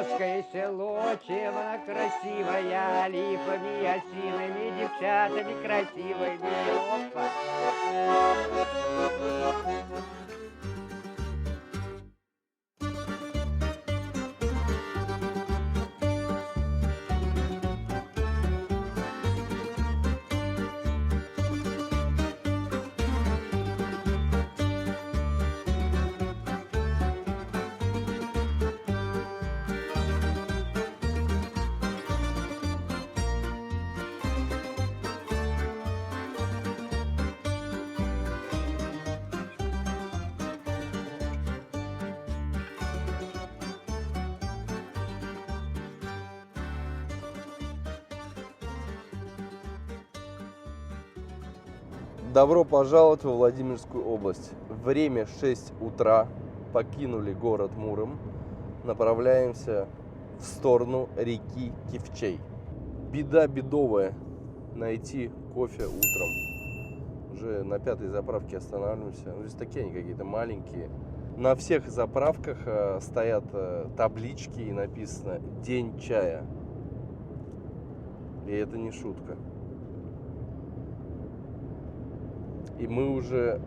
Черкасское село, чем она красивая, липами, осинами, девчатами красивыми. Опа! Добро пожаловать во Владимирскую область. Время 6 утра. Покинули город Муром. Направляемся в сторону реки Кифчей. Беда бедовая найти кофе утром. Уже на 5-й заправке останавливаемся. Здесь такие они какие-то маленькие. На всех заправках стоят таблички и написано «День чая». И это не шутка. И мы уже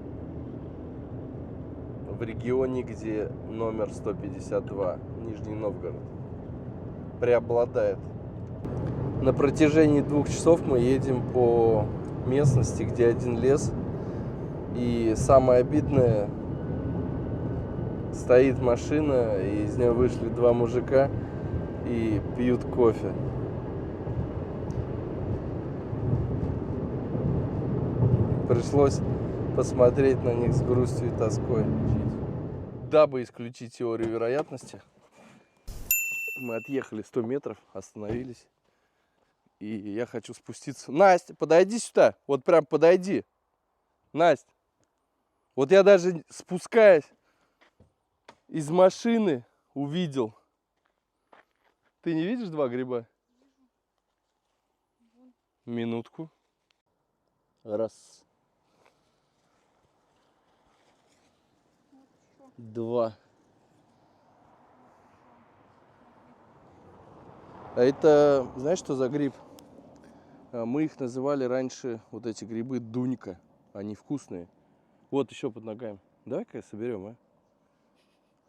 в регионе, где номер 152, Нижний Новгород, преобладает. На протяжении 2 часов мы едем по местности, где один лес. И самое обидное, стоит машина, и из нее вышли 2 мужика и пьют кофе. Пришлось посмотреть на них с грустью и тоской. Дабы исключить теорию вероятности, мы отъехали 100 метров, остановились. И я хочу спуститься. Настя, подойди сюда. Вот прям подойди. Настя. Вот я даже спускаясь из машины увидел. Ты не видишь 2 гриба? Минутку. Раз. 2. А это, знаешь, что за гриб? Мы их называли раньше, вот эти грибы, дунька. Они вкусные. Вот еще под ногами. Давай-ка соберем, а?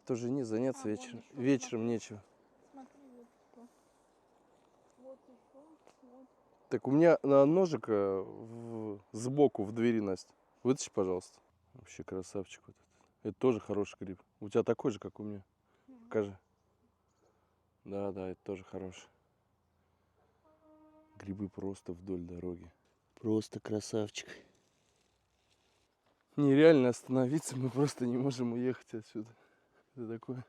Тоже не заняться вечером. Вечером нечего. Смотри, вот еще, вот. Так у меня ножик сбоку в двери, Настя. Вытащи, пожалуйста. Вообще красавчик вот этот. Это тоже хороший гриб. У тебя такой же, как у меня. Покажи. Да, это тоже хороший. Грибы просто вдоль дороги. Просто красавчик. Нереально остановиться, мы просто не можем уехать отсюда. Это такое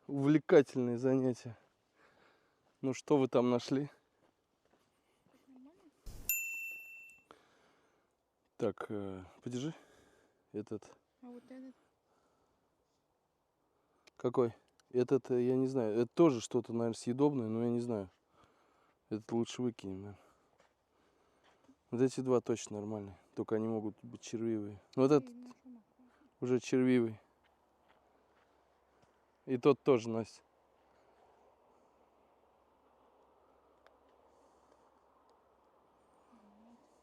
увлекательное занятие. Ну что вы там нашли? Так, подержи. Этот. А вот этот? Какой? Этот, я не знаю. Это тоже что-то, наверное, съедобное, но я не знаю. Этот лучше выкинем, наверное. Вот эти 2 точно нормальные. Только они могут быть червивые. Вот этот уже червивый. И тот тоже, Настя.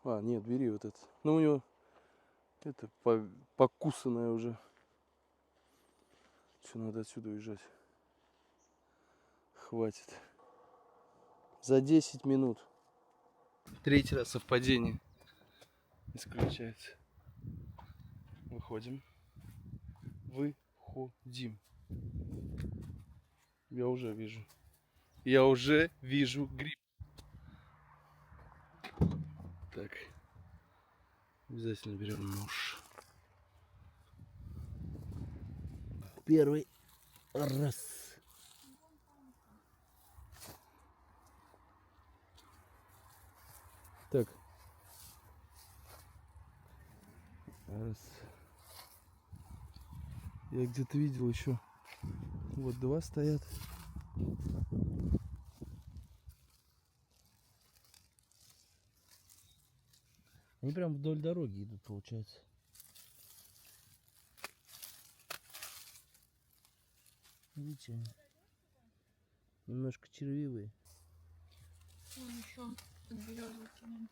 А, нет, бери вот этот. Ну, у него это покусанное уже. Что, надо отсюда уезжать. Хватит. За 10 минут. 3-й раз совпадение исключается. Выходим. Выходим. Я уже вижу. Я уже вижу гриб. Так. Обязательно берем нож. Первый раз. Так. Раз. Я где-то видел еще. Вот 2 стоят. Они прям вдоль дороги идут, получается. Видите? Немножко червивые. Вон еще подберезовый тянет.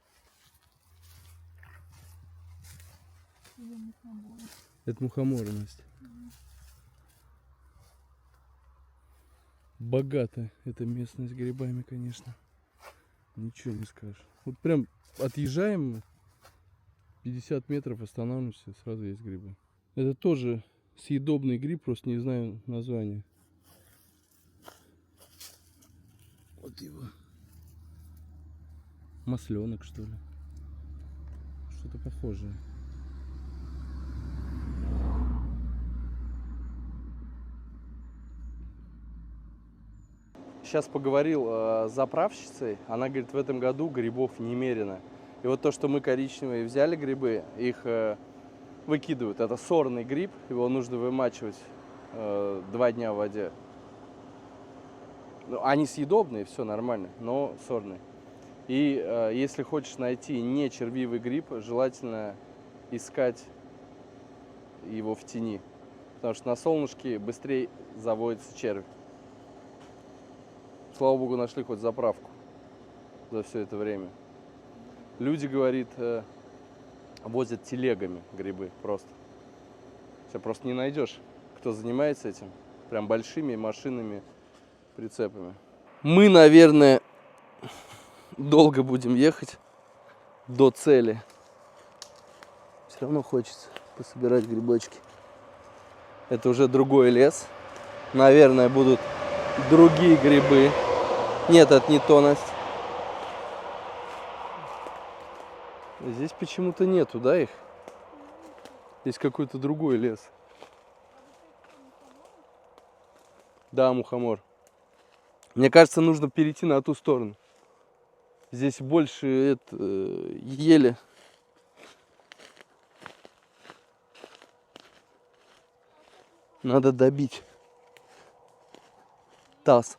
Или мухоморы. Это мухоморы, Настя. Богата эта местность грибами, конечно. Ничего не скажешь. Вот прям отъезжаем мы, 50 метров останавливаемся, сразу есть грибы. Это тоже съедобный гриб, просто не знаю название. Вот его. Масленок, что ли. Что-то похожее. Сейчас поговорил с заправщицей. Она говорит, в этом году грибов немерено. И вот то, что мы коричневые взяли грибы, их выкидывают. Это сорный гриб, его нужно вымачивать 2 дня в воде. Ну, они съедобные, все нормально, но сорные. И если хочешь найти не червивый гриб, желательно искать его в тени. Потому что на солнышке быстрее заводится червь. Слава богу, нашли хоть заправку за все это время. Люди, говорит, возят телегами грибы просто. Все просто не найдешь, кто занимается этим. Прям большими машинами, прицепами. Мы, наверное, долго будем ехать до цели. Все равно хочется пособирать грибочки. Это уже другой лес. Наверное, будут другие грибы. Нет, это не то, Настя. Здесь почему-то нету, да, их? Здесь какой-то другой лес. Да, мухомор. Мне кажется, нужно перейти на ту сторону. Здесь больше ели. Надо добить. Таз.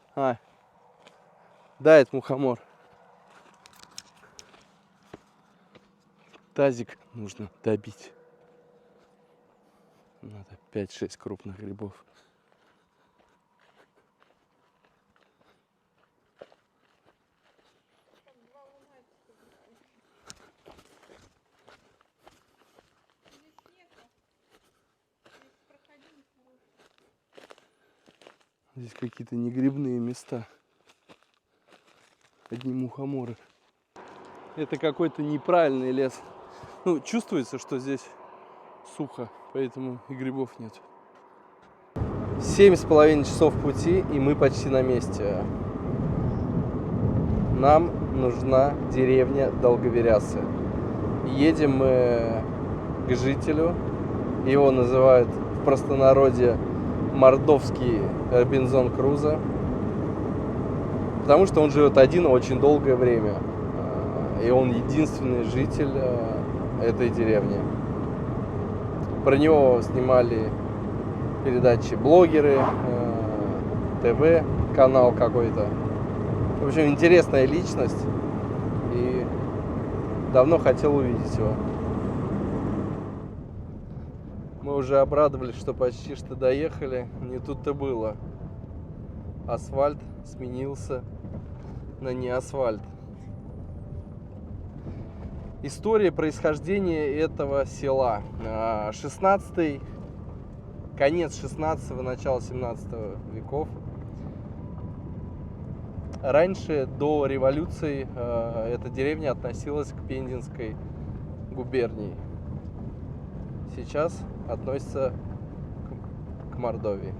Да, это мухомор. Тазик нужно добить. Надо 5-6 крупных грибов. Здесь какие-то негрибные места. Одни мухоморы. Это какой-то неправильный лес. Ну, чувствуется, что здесь сухо, поэтому и грибов нет. 7,5 часов пути, и мы почти на месте. Нам нужна деревня Долговерясы. Едем мы к жителю. Его называют в простонародье мордовский Робинзон Крузо. Потому что он живет один очень долгое время. И он единственный житель этой деревни. Про него снимали передачи блогеры, ТВ, канал какой-то. В общем, интересная личность. И давно хотел увидеть его. Мы уже обрадовались, что почти что доехали. Не тут-то было. Асфальт сменился на не асфальт. История происхождения этого села. 16-й, конец 16-го, начало 17 веков. Раньше, до революции, эта деревня относилась к Пензенской губернии. Сейчас относится к Мордовии.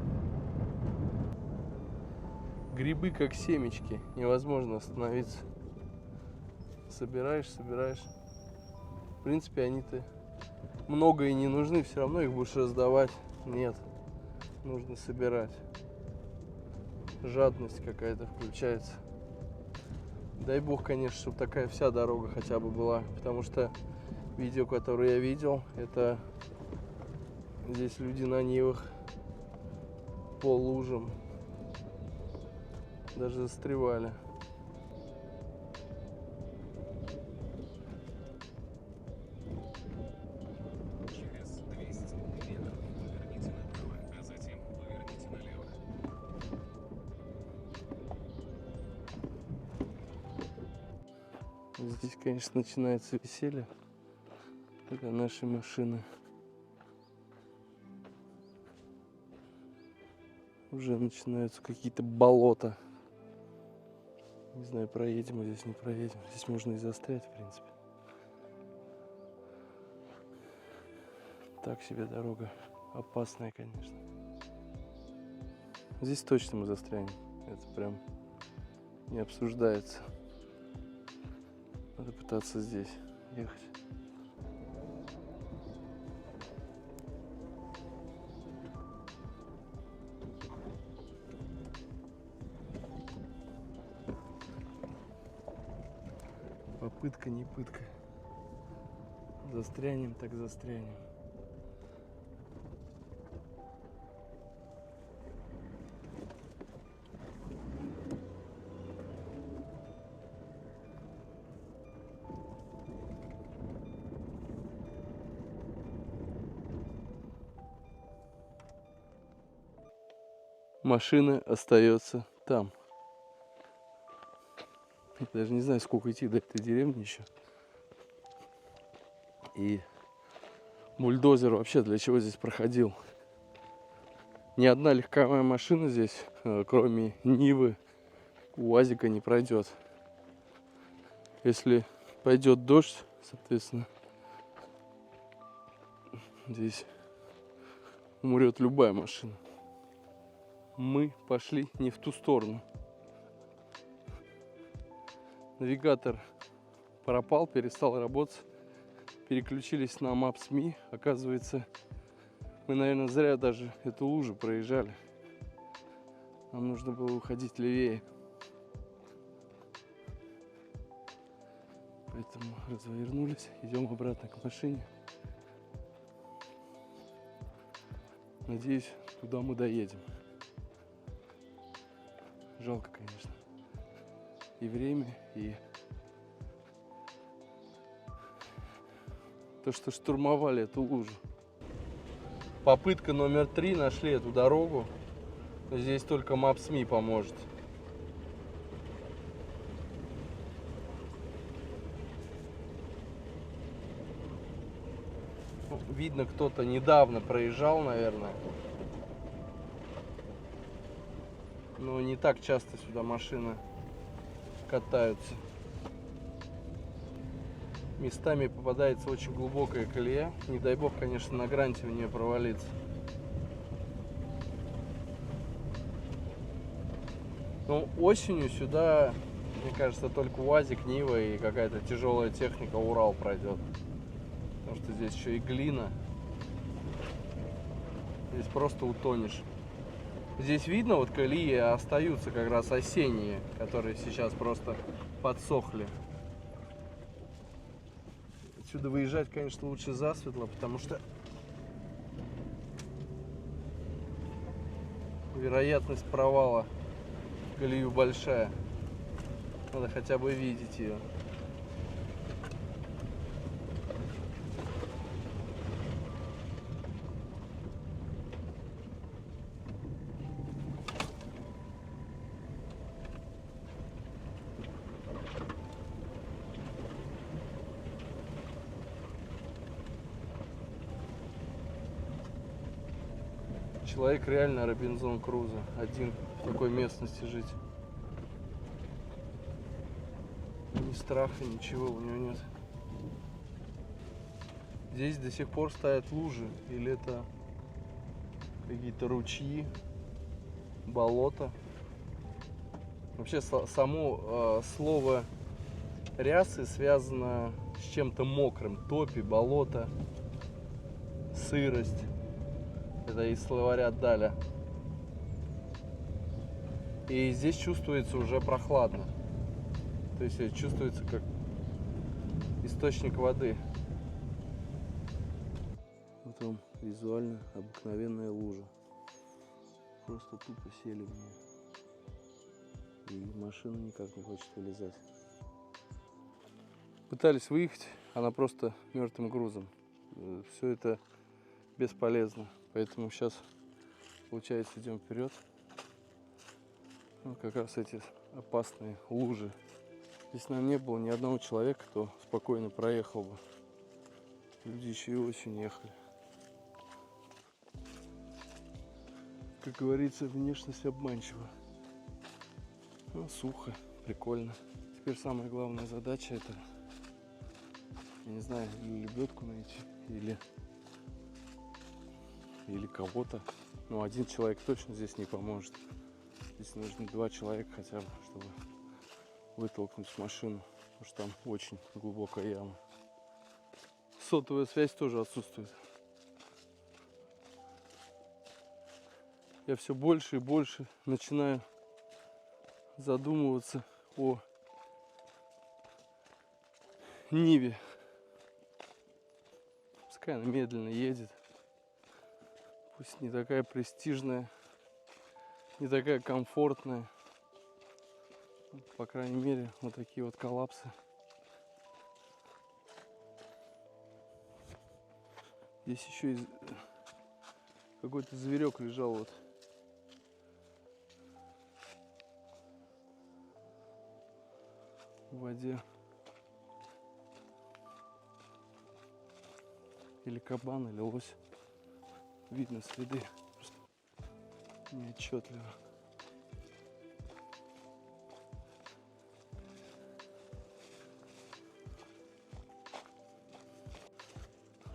Грибы как семечки, невозможно остановиться. Собираешь. В принципе, они-то много и не нужны, все равно их будешь раздавать. Нет, нужно собирать. Жадность какая-то включается. Дай бог, конечно, чтобы такая вся дорога хотя бы была, потому что видео, которое я видел, это здесь люди на нивах по лужам даже застревали. Здесь, конечно, начинается веселье. Это наши машины. Уже начинаются какие-то болота. Не знаю, проедем мы здесь, не проедем. Здесь можно и застрять, в принципе. Так себе дорога. Опасная, конечно. Здесь точно мы застрянем. Это прям не обсуждается. Надо пытаться здесь ехать. Попытка не пытка. Застрянем, так застрянем. Машина остается там. Я даже не знаю, сколько идти до этой деревни еще. И бульдозер вообще для чего здесь проходил? Ни одна легковая машина здесь, кроме Нивы, УАЗика, не пройдет. Если пойдет дождь, соответственно, здесь умрет любая машина. Мы пошли не в ту сторону. Навигатор пропал, перестал работать. Переключились на Maps.me. Оказывается, мы, наверное, зря даже эту лужу проезжали. Нам нужно было уходить левее. Поэтому развернулись, идем обратно к машине. Надеюсь, туда мы доедем. Жалко, конечно. И время, и то, что штурмовали эту лужу. Попытка номер 3, нашли эту дорогу. Здесь только Maps.me поможет. Видно, кто-то недавно проезжал, наверное. Но не так часто сюда машины катаются. Местами попадается очень глубокая колея. Не дай бог, конечно, на гранте в нее провалиться. Но осенью сюда, мне кажется, только УАЗик, Нива и какая-то тяжелая техника Урал пройдет. Потому что здесь еще и глина. Здесь просто утонешь. Здесь видно, вот колеи остаются как раз осенние, которые сейчас просто подсохли. Отсюда выезжать, конечно, лучше засветло, потому что вероятность провала в колею большая. Надо хотя бы видеть ее. Человек реально Робинзон Крузо. Один в такой местности жить. Ни страха, ничего у него нет. Здесь до сих пор стоят лужи. Или это какие-то ручьи, болото. Вообще само слово рясы связано с чем-то мокрым. Топи, болото, сырость. Это из словаря Даля. И здесь чувствуется уже прохладно. То есть чувствуется как источник воды. Вот вам визуально обыкновенная лужа. Просто тупо сели в нее. И машина никак не хочет вылезать. Пытались выехать, она просто мертвым грузом. Все это бесполезно. Поэтому сейчас, получается, идем вперед. Вот как раз эти опасные лужи Здесь, наверное, не было ни одного человека, кто спокойно проехал бы. Люди еще и осенью ехали. Как говорится, внешность обманчива. Ну, сухо, прикольно. Теперь самая главная задача — это, я не знаю, или лебедку найти, или кого-то. Но один человек точно здесь не поможет. Здесь нужно 2 человека хотя бы, чтобы вытолкнуть машину, потому что там очень глубокая яма. Сотовая связь тоже отсутствует. Я все больше и больше начинаю задумываться о Ниве. Пускай она медленно едет. Пусть не такая престижная, не такая комфортная. По крайней мере, вот такие вот коллапсы. Здесь еще и какой-то зверек лежал вот. В воде. Или кабан, или лось. Видно следы. Неотчетливо.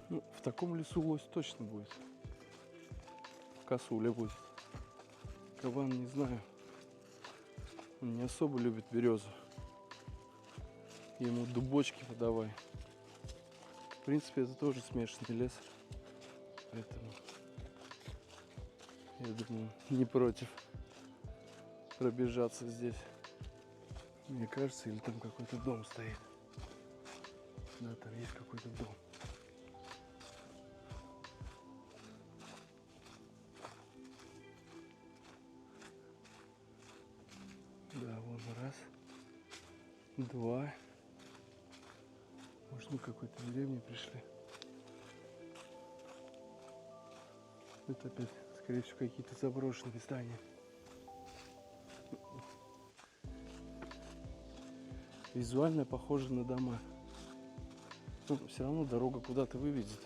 Ну, в таком лесу лось точно будет. Косуля будет. Кабан не знаю. Он не особо любит березу. Ему дубочки подавай. В принципе, это тоже смешанный лес. Поэтому я думаю, не против пробежаться здесь. Мне кажется, или там какой-то дом стоит. Да, там есть какой-то дом. Да, вон раз, 2. Может, мы к какой-то деревне пришли. Это опять, скорее всего, какие-то заброшенные здания. Визуально похоже на дома. Но все равно дорога куда-то выведет.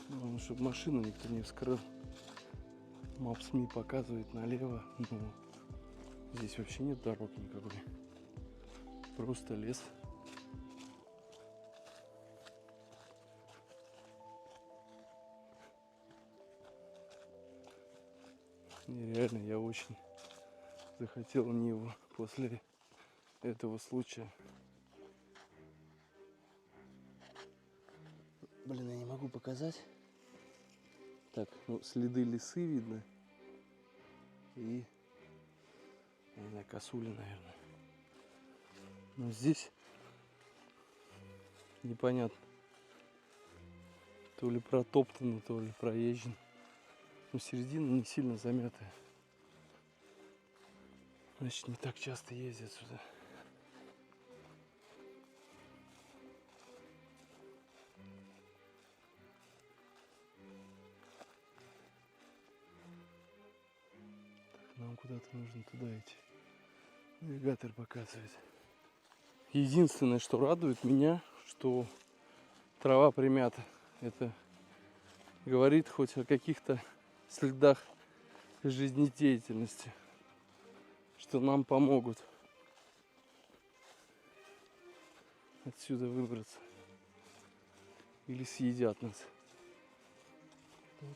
Главное, чтобы машину никто не вскрыл. Maps.me показывает налево, но здесь вообще нет дороги никакой. Просто лес. И реально, я очень захотел Ниву после этого случая. Блин, я не могу показать. Так, ну следы лисы видно. И, я не знаю, косули, наверное. Но здесь непонятно. То ли протоптано, то ли проезжен. Но середина не сильно замятая. Значит, не так часто ездят сюда. Так, нам куда-то нужно туда идти. Навигатор показывает. Единственное, что радует меня, что трава примята. Это говорит хоть о каких-то следах жизнедеятельности, что нам помогут отсюда выбраться. Или съедят нас.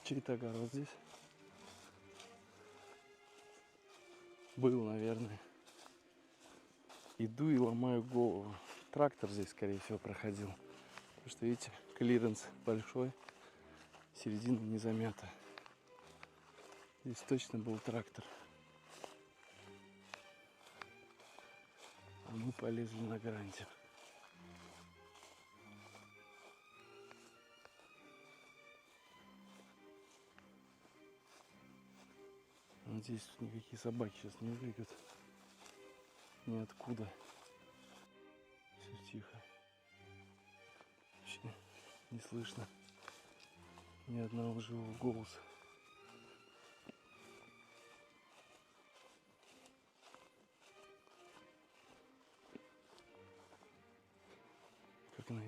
Чей-то огород здесь. Был, наверное. Иду и ломаю голову. Трактор здесь, скорее всего, проходил. Потому что, видите, клиренс большой. Середина не замята. Здесь точно был трактор. А мы полезли на гранте. Надеюсь, тут никакие собаки сейчас не выбегут. Ниоткуда. Все тихо. Вообще не слышно ни одного живого голоса.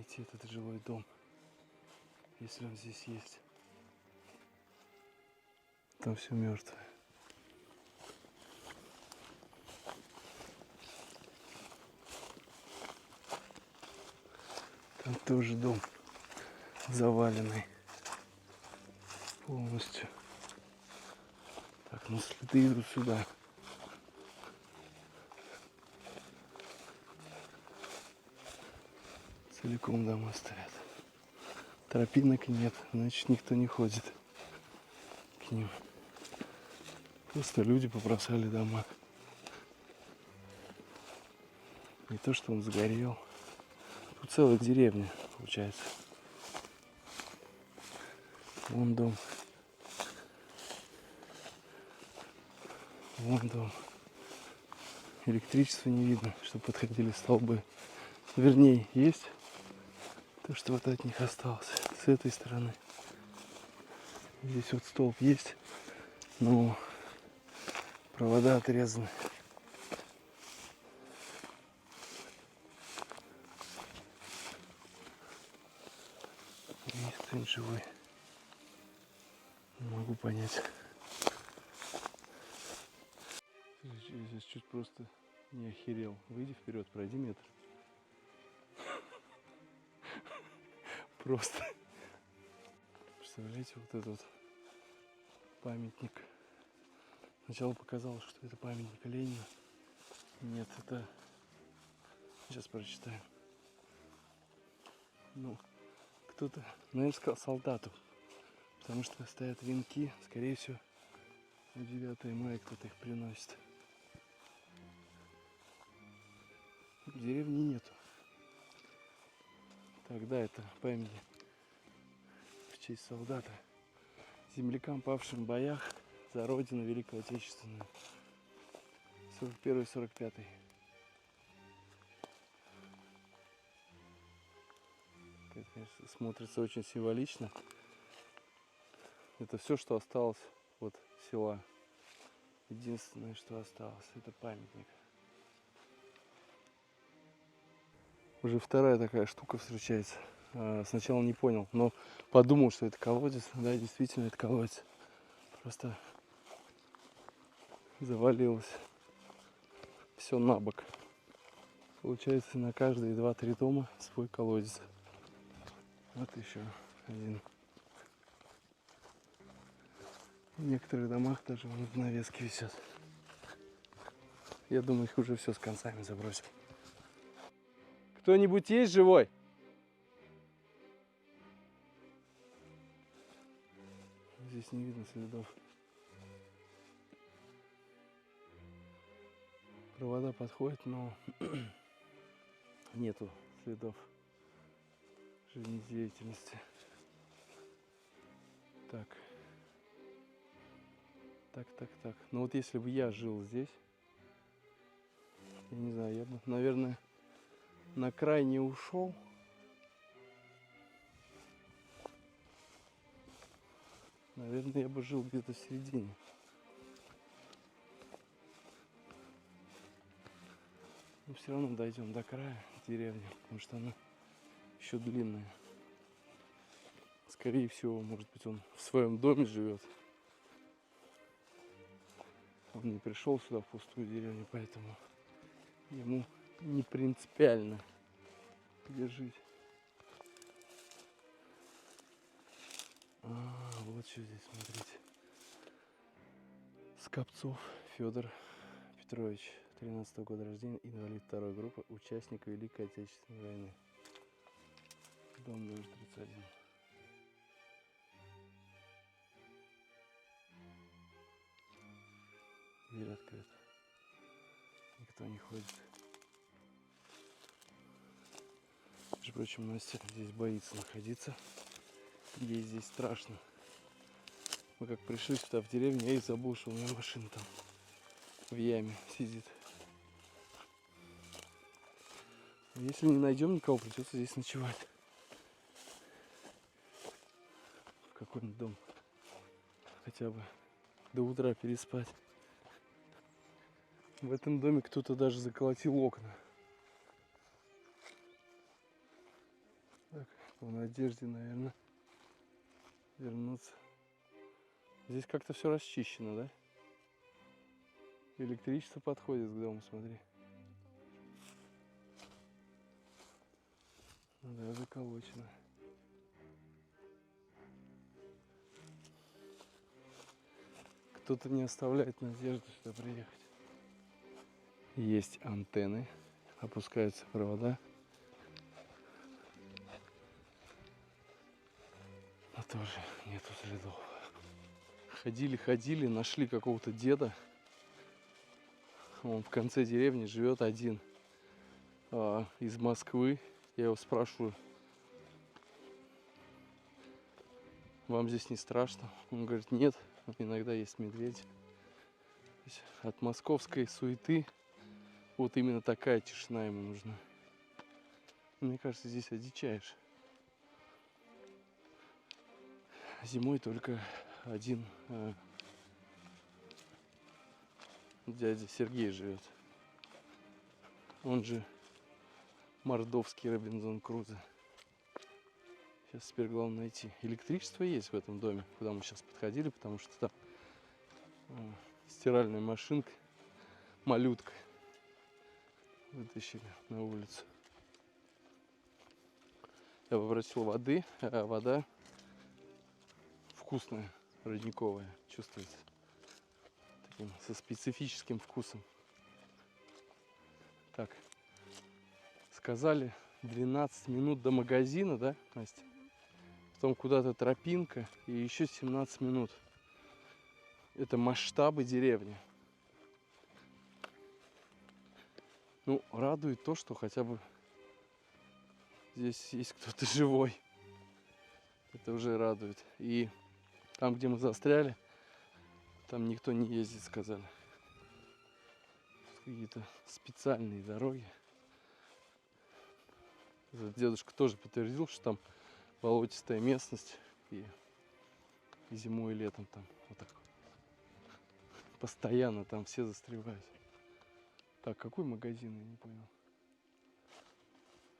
найти этот жилой дом, если он здесь есть. Там все мертвое. Там тоже дом заваленный полностью. Так, ну следы идут сюда. Целиком дома стоят. Тропинок нет, значит никто не ходит к ним. Просто люди побросали дома. Не то, что он сгорел. Тут целая деревня получается. Вон дом. Вон дом. Электричества не видно, чтобы подходили столбы. Вернее, есть то, что вот от них осталось. С этой стороны. Здесь вот столб есть, но провода отрезаны. Есть кто-нибудь живой? Не могу понять. Я сейчас чуть просто не охерел. Выйди вперед, пройди метр. Просто. Представляете, вот этот вот памятник. Сначала показалось, что это памятник Ленина. Нет, это... Сейчас прочитаю. Ну, кто-то, наверное, сказал солдату. Потому что стоят венки. Скорее всего, на 9 мая кто-то их приносит. Деревни нету. Тогда это памятник в честь солдата, землякам, павшим в боях за родину Великую Отечественную. 41-45. Это, конечно, смотрится очень символично. Это все, что осталось от села. Единственное, что осталось, это памятник. Уже вторая такая штука встречается. Сначала не понял, но подумал, что это колодец. Да, действительно, это колодец. Просто завалилось все на бок. Получается, на каждые 2-3 дома свой колодец. Вот еще один. В некоторых домах даже вон навески висят. Я думаю, их уже все с концами забросил. Кто-нибудь есть живой? Здесь не видно следов. Провода подходят, но нету следов жизнедеятельности. Так. Так. Ну вот если бы я жил здесь, я не знаю, я бы, наверное, на край не ушел. Наверное, я бы жил где-то в середине. Но все равно дойдем до края деревни, потому что она еще длинная. Скорее всего, может быть, он в своем доме живет. Он не пришел сюда в пустую деревню, поэтому ему не принципиально где жить. Вот что здесь, смотрите. Скопцов Федор Петрович, 13-го года рождения, инвалид 2-й группы, участник Великой Отечественной войны. Дом номер 31. Дверь открыта. Никто не ходит. Между прочим, Настя здесь боится находиться. Ей здесь страшно. Мы как пришли сюда в деревню, я и забыл, что у меня машина там в яме сидит. Если не найдем никого, придется здесь ночевать. В какой-нибудь дом. Хотя бы до утра переспать. В этом доме кто-то даже заколотил окна. В надежде, наверное, вернуться. Здесь как-то все расчищено, да? Электричество подходит к дому, смотри. Да, заколочено. Кто-то не оставляет надежды сюда приехать. Есть антенны, опускаются провода. Но тоже нету следов. Ходили, нашли какого-то деда. Он в конце деревни живет один, из Москвы. Я его спрашиваю: вам здесь не страшно? Он говорит: нет, иногда есть медведь. То есть от московской суеты вот именно такая тишина ему нужна. Мне кажется, здесь одичаешь. Зимой только один дядя Сергей живет. Он же мордовский Робинзон Крузо. Сейчас теперь главное найти. Электричество есть в этом доме, куда мы сейчас подходили, потому что там стиральная машинка, малютка, вытащили на улицу. Я попросил воды, а вода вкусная, родниковая, чувствуется. Таким, со специфическим вкусом. Так, сказали 12 минут до магазина, да, Настя? Потом куда-то тропинка и еще 17 минут. Это масштабы деревни. Ну, радует то, что хотя бы здесь есть кто-то живой. Это уже радует. И там, где мы застряли, там никто не ездит, сказали. Какие-то специальные дороги. Этот дедушка тоже подтвердил, что там болотистая местность. И зимой, и летом там вот так постоянно там все застревают. Так, какой магазин, я не понял.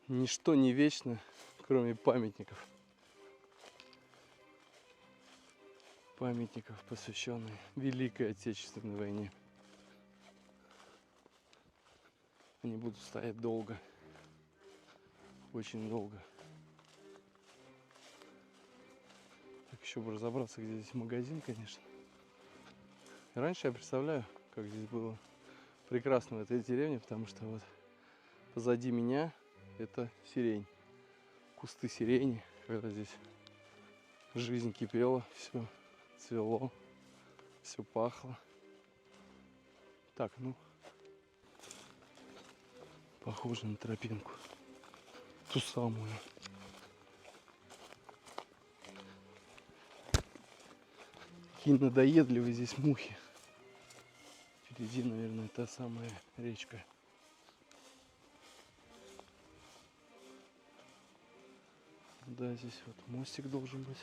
Ничто не вечно, кроме памятников. Памятников, посвященных Великой Отечественной войне. Они будут стоять долго. Очень долго. Так, еще бы разобраться, где здесь магазин, конечно. И раньше я представляю, как здесь было прекрасно в этой деревне, потому что вот позади меня это сирень. Кусты сирени, когда здесь жизнь кипела, все цвело, все пахло. Так, ну, похоже на тропинку. Ту самую. Какие надоедливые здесь мухи. Впереди, наверное, та самая речка. Да, здесь вот мостик должен быть.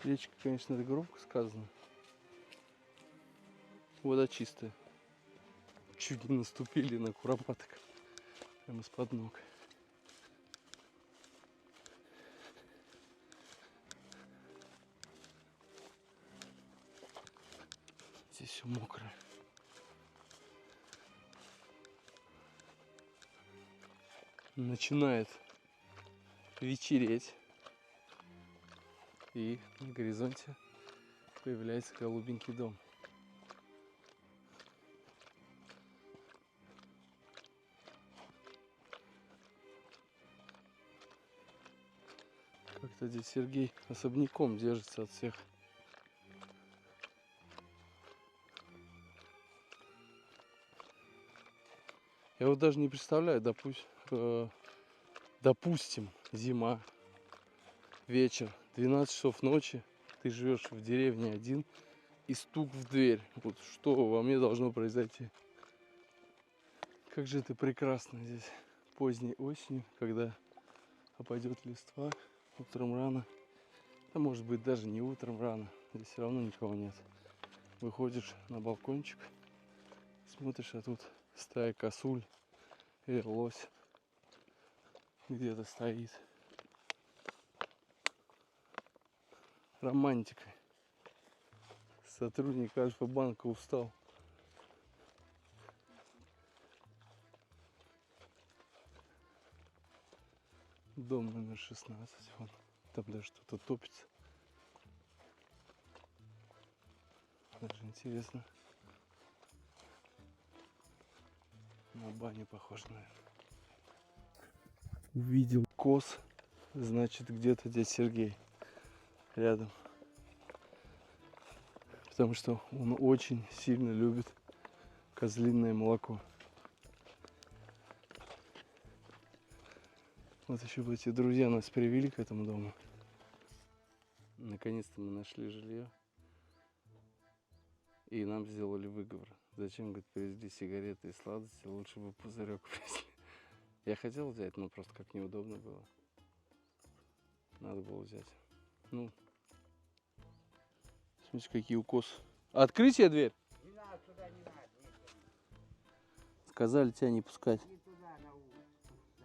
Речка, конечно, это громко сказано. Вода чистая. Чуть не наступили на куропаток. Прямо из-под ног. Здесь все мокрое. Начинает вечереть. И на горизонте появляется голубенький дом. Как-то здесь Сергей особняком держится от всех. Я вот даже не представляю, допустим, зима, вечер, 12 часов ночи, ты живешь в деревне один, и стук в дверь. Вот что во мне должно произойти? Как же это прекрасно здесь поздней осенью, когда опадет листва утром рано. А может быть даже не утром рано, Здесь все равно никого нет. Выходишь на балкончик, смотришь, а тут стая косуль и лось где-то стоит. Романтика. Сотрудник Альфа-банка устал. Дом номер 16. Вон. Там даже что-то топится. Даже интересно. На баню похож, наверное. Увидел коз. Значит, где-то дядя Сергей рядом. Потому что он очень сильно любит козлиное молоко. Вот еще бы эти друзья нас привели к этому дому. Наконец-то мы нашли жилье. И нам сделали выговор. Зачем, говорит, привезли сигареты и сладости, лучше бы пузырек привезли. Я хотел взять, но просто как неудобно было. Надо было взять. Ну, смотрите, какие укосы. Открыть тебе дверь? Не надо, туда не надо. Сказали тебя не пускать. Не туда, на улицу.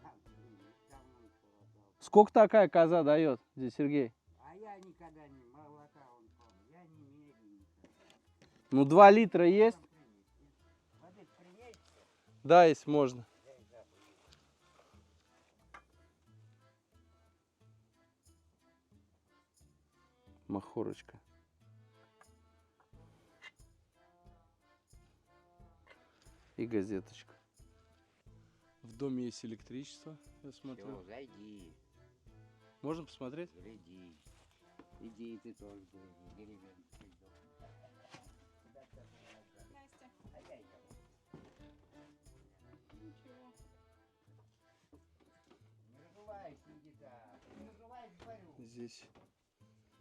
Там он продал. Сколько такая коза дает, здесь Сергей? А я никогда не молока, он помнит. Я не меряю никогда. Ну, 2 литра есть? Воды принять? Да, если можно. Я и забыл. Махорочка. И газеточка. В доме есть электричество, я смотрю. Все, зайди, Можно посмотреть? гляди. Иди, ты тоже гляди. Деревенский дом. Настя. А я иду. Ничего. Не разувайся, иди так. Не разувайся, говорю. Здесь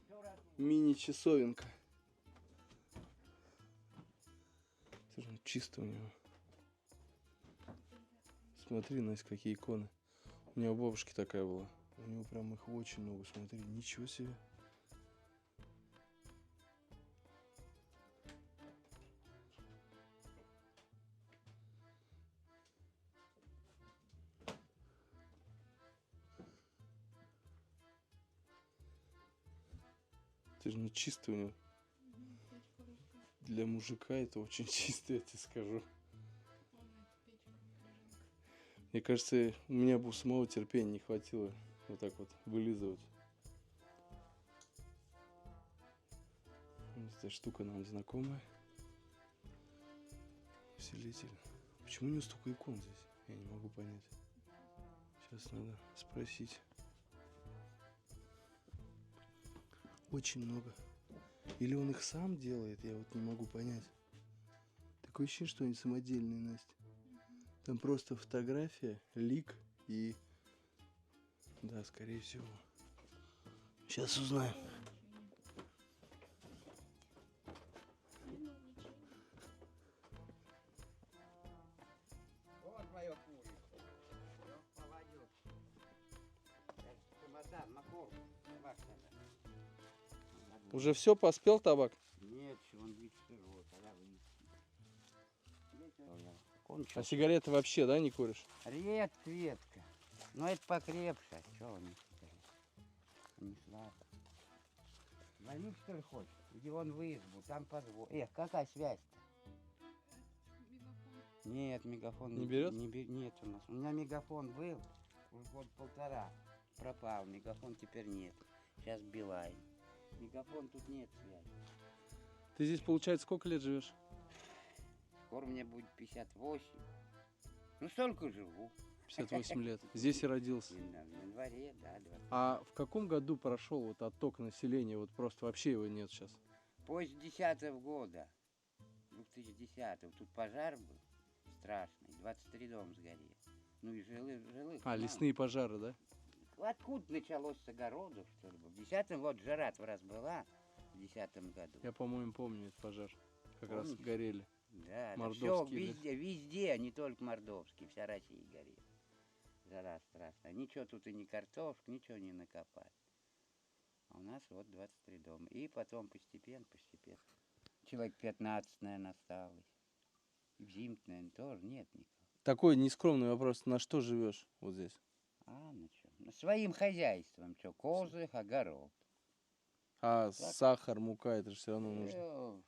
Всё раздул. мини-часовенка. Слушай, чисто у него. Смотри, Настя, какие иконы. У меня у бабушки такая была. У него прям их очень много, смотри. Ничего себе. Ты же, ну чисто у него. Печка русская. Для мужика это очень чисто, я тебе скажу. Вон печка лежит. Мне кажется, у меня бы у самого терпения не хватило вот так вот вылизывать. Вот эта штука нам знакомая. Усилитель. Почему у него столько икон здесь? Я не могу понять. Сейчас надо спросить. Очень много. Или он их сам делает, я вот не могу понять. Такое ощущение, что они самодельные, Настя. Там просто фотография, лик и... Да, скорее всего. Сейчас узнаем. Вот моя курица. Всё, поводёт. Чемодан, макор. Табак надо. Уже все, поспел табак? Нет, еще он видит сырой, тогда выйти. А Кончил. сигареты вообще, да, не куришь? Редко. Но это покрепше. Чего он не курит? Не слабо. Больницу, что ли, хочешь? Иди вон в избу, там позвонит. Эх, какая связь-то? Мегафон. Нет, мегафон Не берет? Нет у нас. У меня мегафон был уже год полтора. Пропал. Мегафон теперь нет. Сейчас Билайн. Мегафон тут нет связи. Ты здесь, получается, сколько лет живешь? Скоро мне будет 58. Ну, столько живу. 58 лет. Здесь и родился. В январе, да, 20. А в каком году прошел вот отток населения? Вот просто вообще его нет сейчас. После 10-го года, 2010-го, тут пожар был страшный, 23 дома сгорели. Ну и жилых. А, мало. лесные пожары, да? Откуда началось с огородов, что ли? В 10-м, вот жара в раз была, в 10-м году. Я, по-моему, помню этот пожар. Как раз Помните? горели. Да, все Мордовский лес. везде, а не только Мордовский, вся Россия горит. Жара страшная. Ничего тут и не картошка, ничего не накопать. А у нас вот 23 дома. И потом постепенно. Человек 15, наверное, осталось. И в зим, наверное, тоже нет никого. Такой нескромный вопрос. На что живешь вот здесь? А, ну что? Своим хозяйством, что? Козы, огород. А Так. сахар, мука, это же все равно нужно.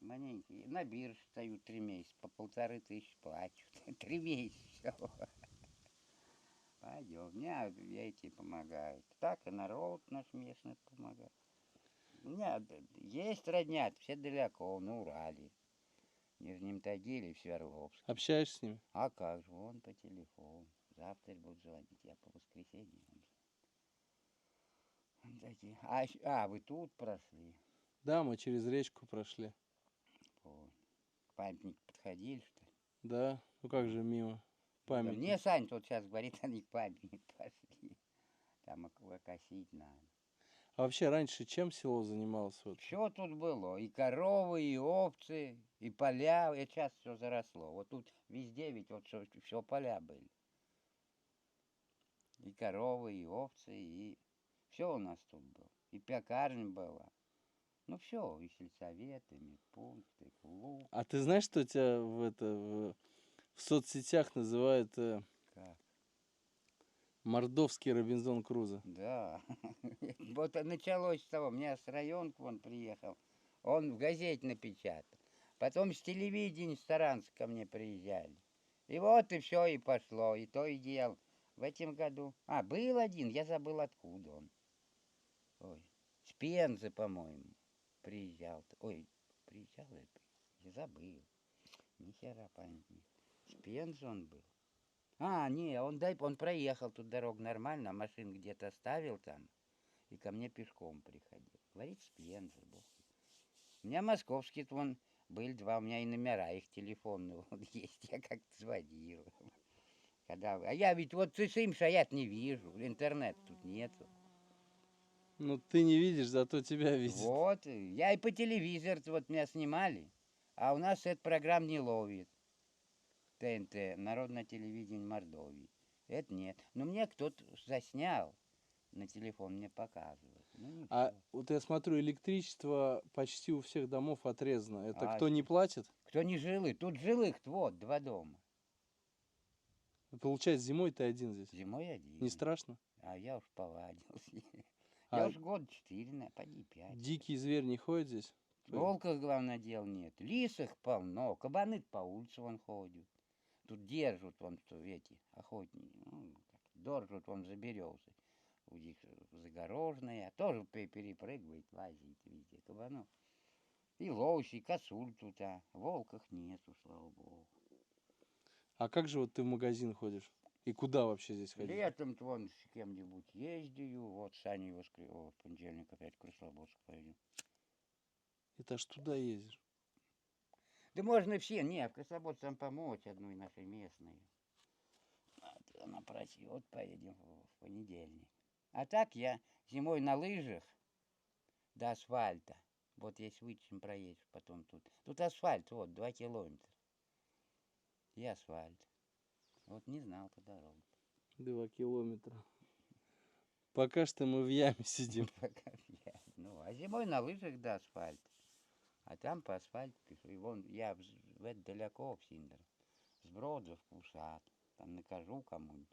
Маленький. На бирже стою 3 месяца, по 1500 плачут. 3 месяца всего. Пойдем. Мне эти помогают. Так и народ наш местный помогает. У меня есть родня, все далеко, на Урале. В Нижнем Тагиле, в Свердловске. Общаешься с ними? А как же, он по телефону. Завтра будут звонить, я по воскресеньям. Такие. Вы тут прошли? Да, мы через речку прошли. Понял. Памятник подходили, что ли? Да, ну как же мимо. Да, Памятник. мне Сань тут сейчас говорит, они к памятник пошли. Там окосить надо. А вообще раньше чем село занималось? Вот? Все тут было. И коровы, и овцы, и поля. И сейчас все заросло. Вот тут везде ведь вот все поля были. И коровы, и овцы, и все у нас тут было. И пекарня была. Ну все, и сельсовет, и медпункт, и клуб. А ты знаешь, что тебя в соцсетях называют Как? мордовский Робинзон Крузо? Да. Вот началось с того. У меня с районка вон приехал. Он в газете напечатал. Потом с телевидения Саранска ко мне приезжали. И вот и все, и пошло. И то и дело. В этом году. Был один, я забыл, откуда он. Ой, с Пензы, по-моему, приезжал. Ой, приезжал я забыл. Ни хера память нет. С Пензы он был. Не, он проехал тут дорогу нормально, а машину где-то оставил там. И ко мне пешком приходил. Говорит, с Пензы, бог. У меня московские вон были два, у меня и номера их телефонные вот есть. Я как-то звонил. А я ведь вот цисимша я не вижу. Интернет тут нету. Ну ты не видишь, зато тебя видят. Вот, я и по телевизору, вот меня снимали, а у нас эта программа не ловит. ТНТ, Народное телевидение Мордовии. Это нет. Но мне кто-то заснял на телефон, мне показывает. Ну ничего. А вот я смотрю, электричество почти у всех домов отрезано. Это А кто не платит? Кто не жилый? Тут жилых-то вот, 2 дома. Получается, зимой ты один здесь. Зимой один. Не страшно? А я уж повадился. А Я уж год 4, поди 5. дикий зверь не ходит здесь? Волков, главное дело, нет. Лисых полно, кабаны по улице вон ходят. Тут держат вон что эти охотники, держат вон за березы. У них загороженные, тоже перепрыгивает, лазит везде кабанов. И лось, и косуль тут, волков нету, слава богу. А как же вот ты в магазин ходишь? И куда вообще здесь ходишь? Летом-то вон с кем-нибудь ездию, вот с Аней в понедельник опять в Крыслободск пойдем. Это аж туда ездишь. Да можно все, в Крыслободск там помочь одной нашей местной. Она просила, вот поедем в понедельник. А так я зимой на лыжах до асфальта. Вот если вытащим, проедешь потом тут. Тут асфальт, вот, 2 километра. И асфальт. Вот не знал по дороге. 2 километра. Пока что мы в яме сидим. А зимой на лыжах до асфальта. А там по асфальту пишу. И вон я в это далеко, в Синдер. С Бродов в Ушат. Там накажу кому-нибудь.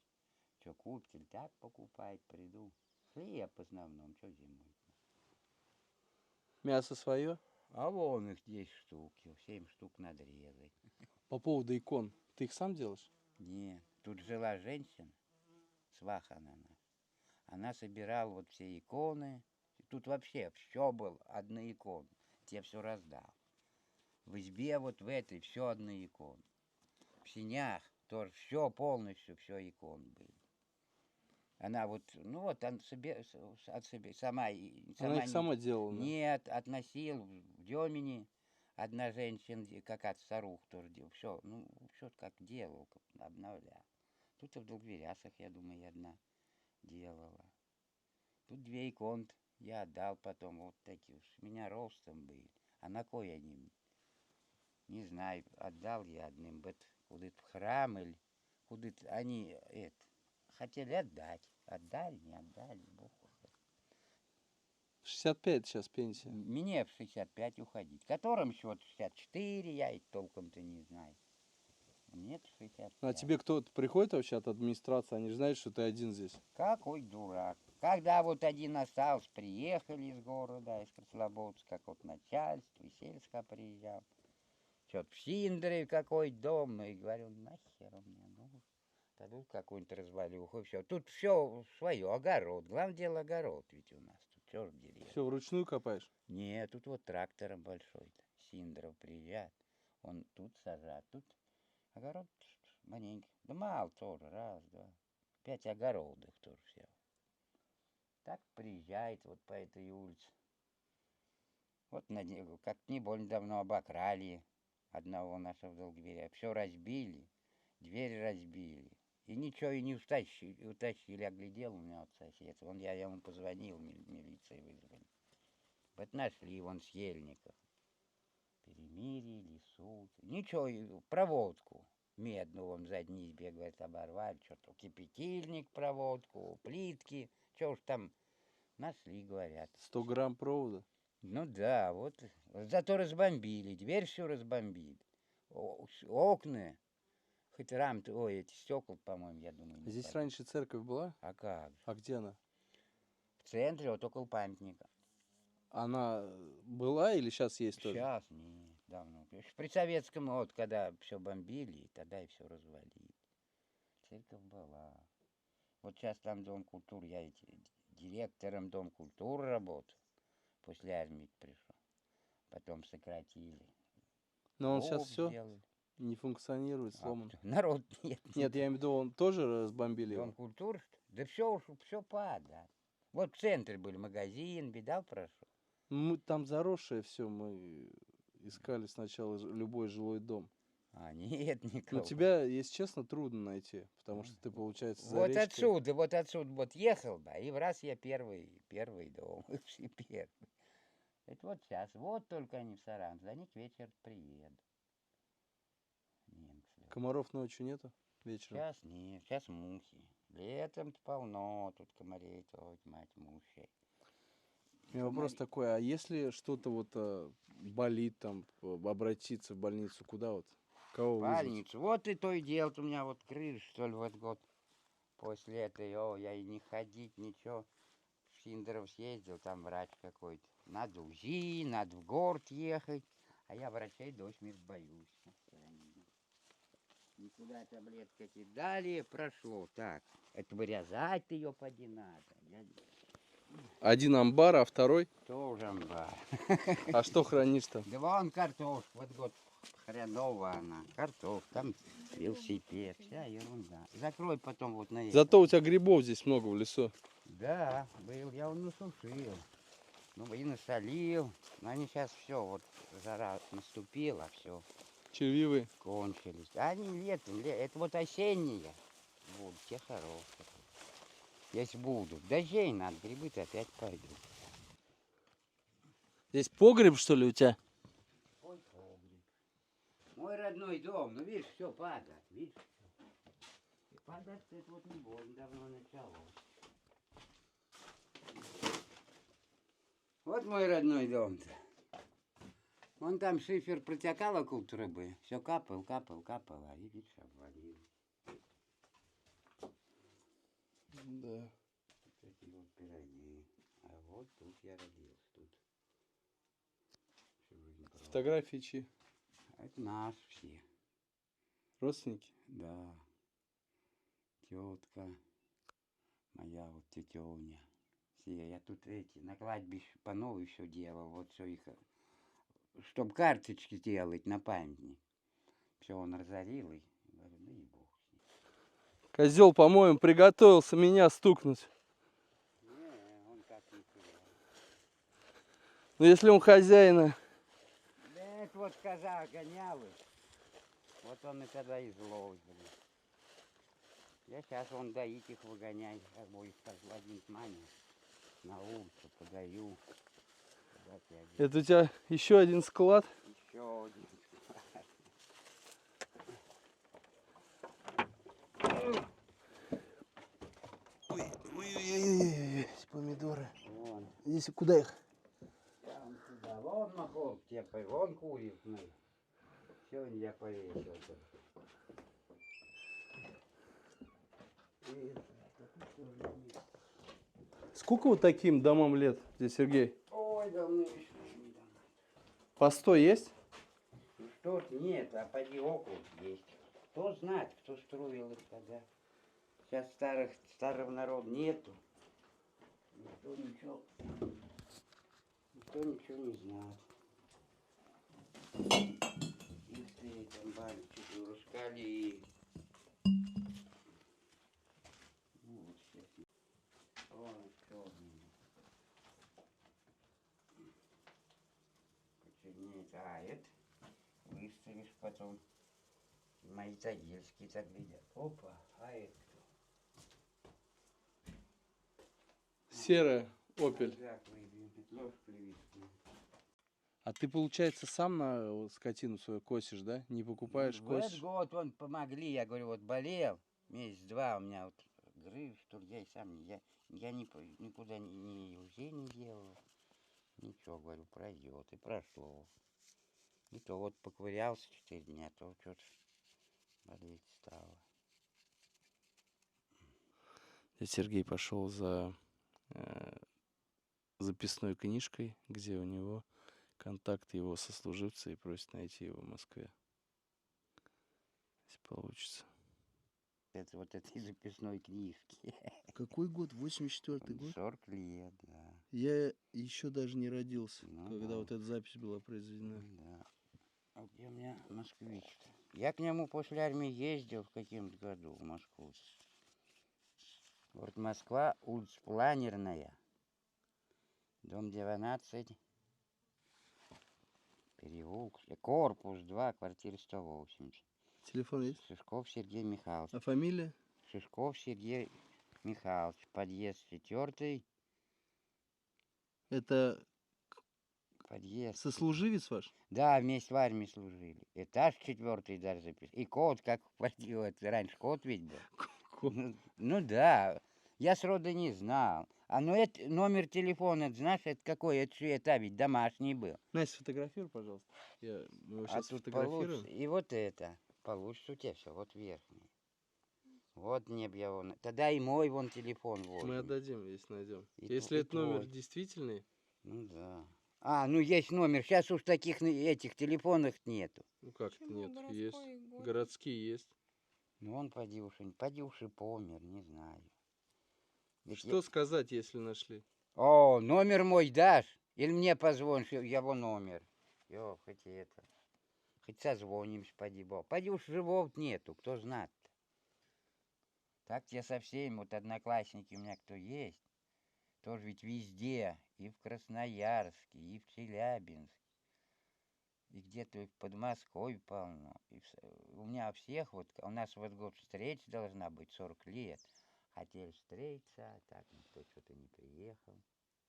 Что купить или так покупать, приду. Хлеб в основном, что зимой. Мясо свое? А вон их 10 штук, 7 штук надрезать. По поводу икон. Ты их сам делаешь? Нет, тут жила женщина, сваха она. Она собирала вот все иконы. Тут вообще все было, одна икона. Те все раздал. В избе вот в этой все одна икона. В синях тоже все полностью, все иконы были. Она вот, она сама Она их сама делала? Да? Нет, относил в Демине. Одна женщина, какая-то старуха тоже делала. Все как делал, как обновлял. Тут и в Долгверясах, я думаю, я одна делала. Тут 2 иконы я отдал потом, вот такие уж. Меня ростом были. А на кой они? Не знаю, отдал я одним, куда-то в храм или куда-то они хотели отдать. Отдали, не отдали, Бог. 65 сейчас пенсия. Мне в 65 уходить. Которым счет 64, я и толком-то не знаю. Мне 65. А тебе кто-то приходит вообще от администрации? Они же знают, что ты один здесь. Какой дурак. Когда вот один остался, приехали из города, из Краснободска, как вот начальство, и сельска приезжал. Что-то в Синдере какой дом, ну и говорю, нахер он мне нужен. Дадут какую-нибудь развалюху, все. Тут все свое, огород. Главное дело огород ведь у нас тут, все в деревне. Все вручную копаешь? Нет, тут вот трактором большой-то. Синдеров приезжает. Он тут сажает, тут огород маленький. Да мало тоже, раз, два. 5 огородов тоже все. Так приезжает вот по этой улице. Вот как не больно давно обокрали одного нашего долговеря. Все разбили, двери разбили. И ничего и не утащили. Оглядел у меня вот сосед. Я ему позвонил, милиции вызвали. Вот нашли вон с Ельников. Перемирили, суд. Ничего, проводку медную вон в задней избе, говорит, оборвали. Что-то кипятильник, проводку, плитки. Что уж там нашли, говорят. 100 грамм провода. Ну да, вот. Зато разбомбили, дверь всю разбомбили. Окна, хоть ой, эти стекла, по-моему, я думаю, не Здесь побили. раньше церковь была? А как же? А где она? В центре, вот около памятника. Она была или сейчас есть тоже? Сейчас нет, давно. При советском, вот, когда все бомбили, тогда и все развалили. Церковь была. Вот сейчас там Дом культуры, я директором Дом культуры работал. После армии пришел. Потом сократили. Но он сейчас Клуб все сделали. не функционирует, А сломан. народ нет. Нет, я имею в виду, он тоже разбомбили Дом его? культуры, что ли? Да все падает. Вот в центре были магазин, видал, прошу. Мы там заросшее все, мы искали сначала любой жилой дом. А нет Но никого. тебя, если честно, трудно найти, потому что ты, получается, за Вот речкой. отсюда вот ехал, да, и в раз я первый дом, и первый. Это вот сейчас, вот только они в Саранск, за них вечер приедут. Немцы. Комаров ночью нету? Вечером? Сейчас нет, сейчас мухи. Летом полно, тут комарей, то мать мухи. У меня вопрос такой, а если что-то вот болит, там, обратиться в больницу, куда вот? Кого вызвать? Больницу. Вот и то и дело, у меня вот крыша, что ли, в этот год. После этой, я и не ходить, ничего. В Синдеров съездил, там врач какой-то. Надо УЗИ, надо в город ехать. А я врачей до смерти боюсь. Никуда таблетки эти дали, прошло. Так, это вырезать ее поди надо. Один амбар, а второй? Тоже амбар. А что хранишь там? Да вон картошка, вот год хреново она. Картошка, там велосипед, вся ерунда. Закрой потом вот на это. Зато у тебя грибов здесь много в лесу. Да, был, я он насушил. Ну и насолил. Но они сейчас все, вот жара наступила, все, Червивые. кончились. А они летом, это вот осенние будут, те хорошие. Если будут. Дождей надо, грибы-то опять пойдут. Здесь погреб, что ли, у тебя? Ой, погреб. Мой родной дом, ну видишь, все падает, видишь? И падать это вот не больно давно началось. Вот мой родной дом-то. Вон там шифер протекал около трубы. Все капал, а и видишь, обвалил. Да. Эти вот пироги. А вот тут я родился, тут. Всю жизнь прожил. Фотографии чьи? Это наши все. Родственники? Да. Тетка. Моя вот тетёня. Все, я тут эти на кладбище по новой все делал. Вот все их. Чтоб карточки делать на памятник. Все он разорил и говорю, ну и бог с ним. Козел, по-моему, приготовился меня стукнуть. Не, он как не понял. Но если он хозяина. Да это вот коза гонял их. Вот он и тогда и злой, блин. Я сейчас вон доить их выгоняю, обоих козла один маме на улицу подаю. Это у тебя еще один склад? Еще один. Ой, помидоры. Вон. Здесь Неси, куда их? Там туда. Вон махорку тебе, вон курит. Ну. Сегодня я повесил. тут. И это тоже есть. Сколько вот таким домам лет, здесь, Сергей? Ой, давно еще не дома. По 100 есть? Ну что-то нет, а поди около есть. Кто знает, кто строил их тогда. Сейчас старого народа нету. Никто ничего не знает. Их ты там мальчики рускали. Ну вот сейчас. Вон черный. Почернеет. А это выставишь потом. Мои тагильские так глядят. Опа, а это кто? Серая Опель. Так, выбьем. Лёшка Левицкий. А ты, получается, сам на скотину свою косишь, да? Не покупаешь, В этот косишь? год он помогли, я говорю, вот болел, месяц-два у меня вот грыж, что ли, я и сам, я никуда ни УЗИ не делал, ничего, говорю, пройдет, и прошло. И то вот поковырялся 4 дня, то что-то болеть стало. Дядя Сергей пошел за записной книжкой, где у него контакт его сослуживца и просит найти его в Москве. Если получится. Это вот этой записной книжки. Какой год? 84-й год? 40 лет, да. Я еще даже не родился, Ну когда да. вот эта запись была произведена. Да. А где у меня москвич-то? Я к нему после армии ездил в каком-то году в Москву. Город Москва, улица Планерная, дом 12, переулок, корпус 2, квартира 180. Телефон есть? Шишков Сергей Михайлович. А фамилия? Шишков Сергей Михайлович, подъезд 4, Это подъезд. сослуживец ваш? Да, вместе в армии служили. Этаж 4 даже записал. И код, как в квартире, вот раньше код ведь был. Ну да, я сроду не знал. А ну это номер телефона, это знаешь, это какой? Это ведь домашний был. Настя, сфотографируй, пожалуйста. Мы его А сейчас тут сфотографируем. получится. И вот это. Получится у тебя все, вот верхний. Вот мне б я вон. Тогда и мой вон телефон Мы возьмем. отдадим, если найдем. И Если и этот номер твой. действительный, Ну да. А, ну есть номер. Сейчас уж таких этих телефонов нету. ну как это Почему? нет, Городской есть. год. Городские есть. Ну он поди уж и помер, не знаю. Ведь Что сказать, если нашли? О, номер мой дашь? Или мне позвонишь, его номер. Ё, хоть это. Хоть созвонимся, поди бог. Поди уж живого нету, кто знает-то. Так я со всеми, вот одноклассники у меня кто есть, тоже ведь везде, и в Красноярске, и в Челябинске, и где-то и в Подмосковье полно. У меня всех, вот у нас вот год встреча должна быть, 40 лет. Хотели встретиться, а так никто что-то не приехал.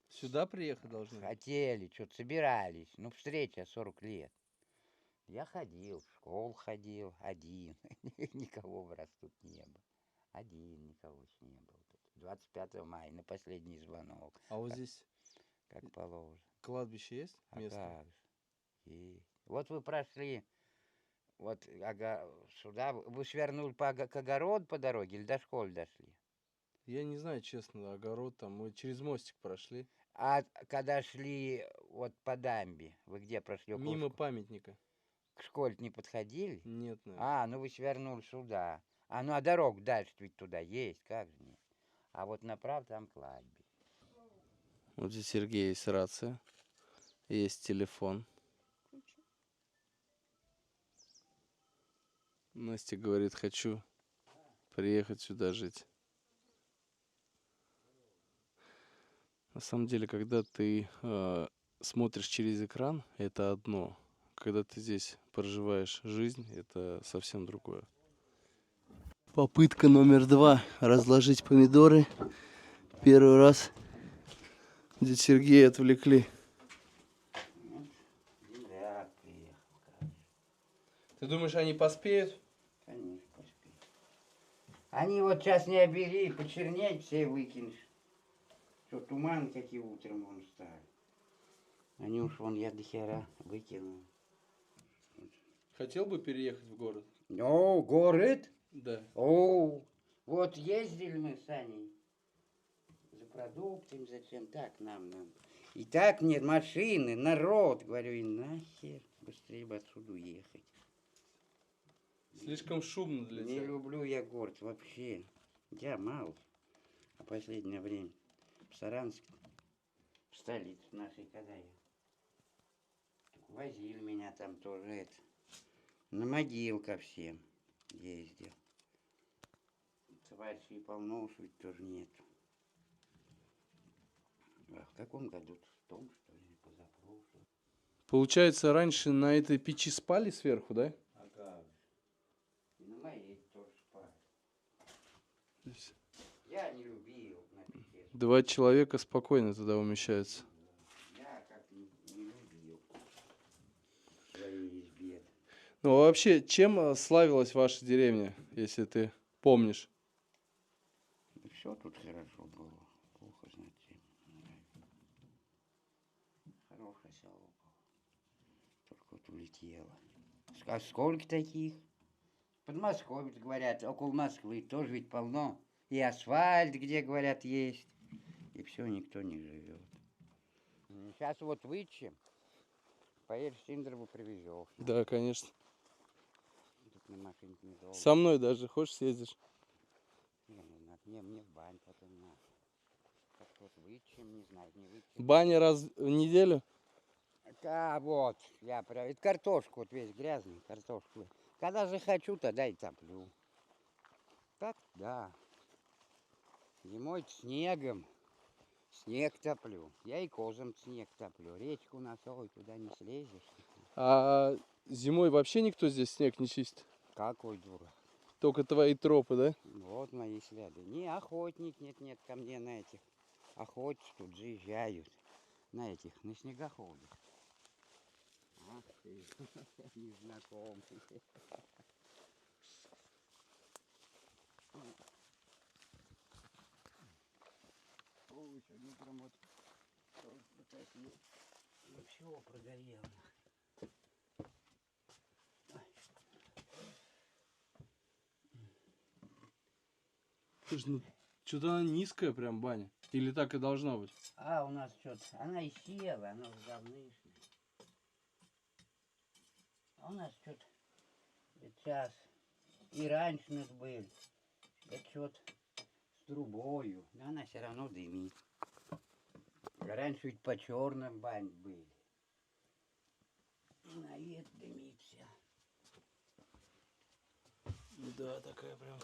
Сюда приехать должны? Хотели, что-то собирались. Ну, встреча 40 лет. Я ходил, в школу ходил, один. Никого в раз тут не было. Один, никого не было. 25 мая, на последний звонок. А вот здесь Как положено. кладбище есть? А Место? как же? Есть. Вот вы прошли, вот сюда, вы свернули к огороду по дороге или до школы дошли? Я не знаю, честно, огород там. Мы через мостик прошли. А когда шли вот по дамбе, вы где прошли? Около Мимо памятника. К школе не подходили? Нет, наверное. А, ну вы свернули сюда. А ну а дорога дальше ведь туда есть, как же нет? А вот направо там кладбище. Вот здесь, Сергей, есть рация. Есть телефон. Включи. Настя говорит, хочу приехать сюда жить. На самом деле, когда ты смотришь через экран, это одно. Когда ты здесь проживаешь жизнь, это совсем другое. Попытка номер 2. Разложить помидоры. Первый раз дядя Сергея отвлекли. Земляк приехал, конечно. Ты думаешь, они поспеют? Конечно, поспеет. Они вот сейчас не обери, почернеть все выкинешь. Что, туман, как и утром он стал. Анюш, вон я до хера выкинул. Хотел бы переехать в город? О, город? Да. О, вот ездили мы с Аней за продуктами, зачем так нам. И так нет машины, народ, говорю, и нахер, быстрее бы отсюда уехать. Слишком шумно для Не тебя. люблю я город вообще. Я мало. А последнее время в Саранске, в столице нашей, когда я. Возили меня там тоже это. На могил ко всем ездил. Товарищей полно уж ведь тоже нету. А в каком году? В том, что ли, позапрошлом? Получается, раньше на этой печи спали сверху, да? А как же? И на моей тоже спали. То есть Я не любил на печи. 2 человека спокойно туда умещаются. Я как-то не любил в своей избе. Ну, а вообще, чем славилась ваша деревня, если ты помнишь? Все тут хорошо было. Плохо знать. Хорошее село было. Только вот улетело. А сколько таких? Подмосковье, говорят, около Москвы тоже ведь полно. И асфальт, где, говорят, есть. И все, никто не живет. Сейчас вот вычем. Поедешь в Синдрово, привезешь. Да, конечно. Тут на машине не долго. Со мной даже, хочешь, съездишь? Не надо, мне в бань потом надо. Так вот вычем, не знаю, не вычем. Баня раз в неделю? Да, вот, я прям, это картошку, вот весь грязный, картошку. Когда захочу, тогда и топлю. Так, да. Зимой снегом, снег топлю. Я и козам снег топлю. Речку у нас, ой, туда не слезешь. А зимой вообще никто здесь снег не чистит? Какой дура. Только твои тропы, да? Вот мои следы. Не охотник, нет, ко мне на этих. Охотятся тут, заезжают. На этих, на снегоходах. Ах ты, незнакомый. Ой, сегодня прям вот потопил. Ну все, прогорело. Слушай, ну что-то она низкая прям баня. Или так и должна быть? А у нас что-то, она и села, она уже давнышняя. А у нас что-то сейчас и раньше у нас были. Это что-то с трубою, но она все равно дымит. А раньше ведь по черным бань были. На это дымит вся. Да, такая прям.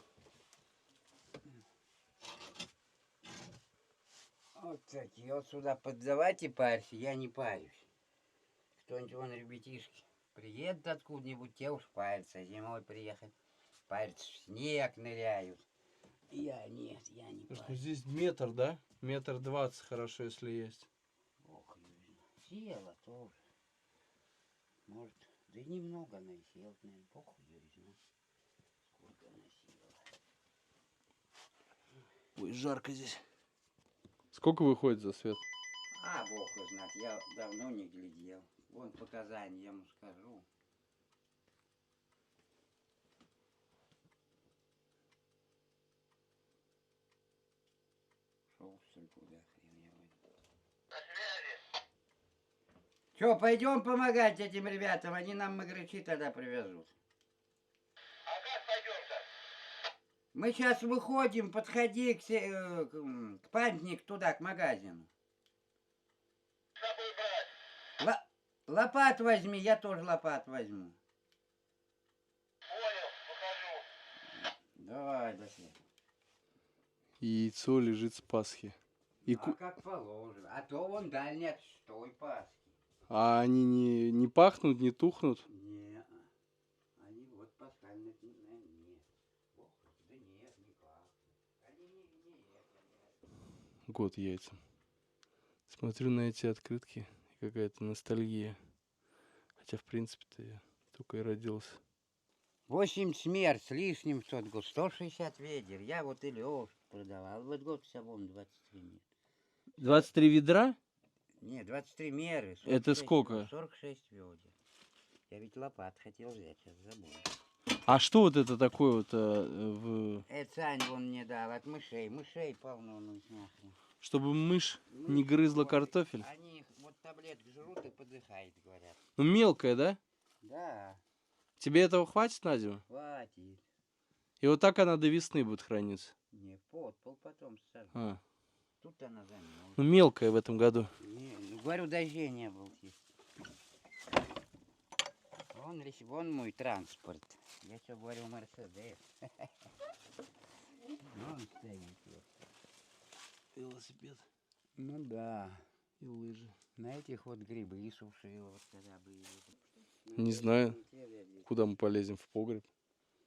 Вот такие. Вот сюда поддавайте парься, я не парюсь. Кто-нибудь, вон, ребятишки, приедут откуда-нибудь, те уж парятся. Зимой приехать, парятся, в снег ныряют. Я нет, я не Слушай, ну парюсь. здесь метр, да? 1,20 м хорошо, если есть. Ох, села тоже. Может, да и немного она и села, наверное, бог ее знает. Сколько она села. Ой, жарко здесь. Сколько выходит за свет? А, бог его знает, я давно не глядел. Вон показания я ему скажу. Шел, что ли, куда хрен я выйду. Че, пойдем помогать этим ребятам, они нам маграчи тогда привезут. А как пойдем-то? Мы сейчас выходим, подходи к памятнику туда, к магазину. С собой брать? Лопат возьми, я тоже лопат возьму. Понял, покажу. Давай, до свидания. Яйцо лежит с Пасхи. И А как положено. А то вон дальний отстой Пасхи. А они не пахнут, не тухнут? Не, они вот пасхальные, нет. Ох, да нет, никак. Они не это. Год яйцам. Смотрю на эти открытки, и какая-то ностальгия. Хотя, в принципе-то я только и родился. 8 смерть с лишним в тот год, 160 ведер. Я вот и Лёш продавал. В этот год всего 23 нет. 23 ведра? Не, 23 меры. Это 46 сколько? 46 ведер. Я ведь лопат хотел взять, сейчас забыл. А что вот это такое вот, Это Сань вон мне дал от мышей. Мышей полно, ну нахрен. чтобы мышь не Мыши, грызла вот, картофель? Они вот таблетки жрут и подыхают, говорят. Ну, мелкая, да? Да, Тебе этого хватит на зиму? хватит. И вот так она до весны будет храниться. Не, подпол потом сажу. А. Тут она замерзла. Ну, мелкая в этом году. Не, ну, говорю, дождей не было. Вон мой транспорт. Я что говорю, Мерседес. Ну, он стоит. вот. Велосипед Ну да. и лыжи. На этих вот грибы сушил, вот когда были. Не знаю. Куда мы полезем? В погреб?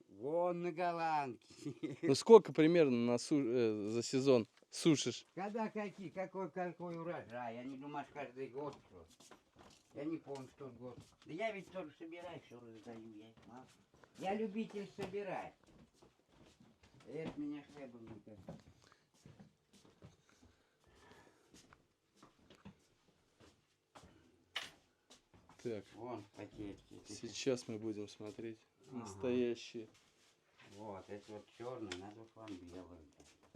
Вон на голландке. Ну, сколько примерно за сезон сушишь? Когда какой урожай? Я не думаю, каждый год что. Я не помню, что год. Да я ведь тоже собираю, все раздаю. Я любитель собирать. Это меня хлебом не кажется. Так, Вон пакетики. сейчас мы будем смотреть Ага. настоящие. Вот, это вот черный, надо вам белый.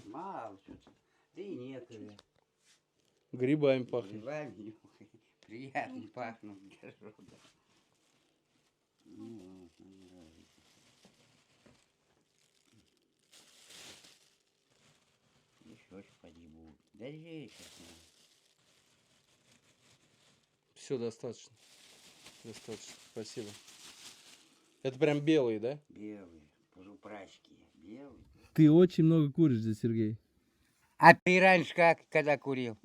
Мало что-то. Да и некогда. Грибами пахнет. Грибами нюхай. Приятно пахнут даже. Ну, вот, мне нравится. Еще ж поди будет. Дождей сейчас надо. Все достаточно. Достаточно. Спасибо. Это прям белый, да? Белые, полупрачки. Белые. Ты очень много куришь, да, Сергей? А ты раньше как, когда курил?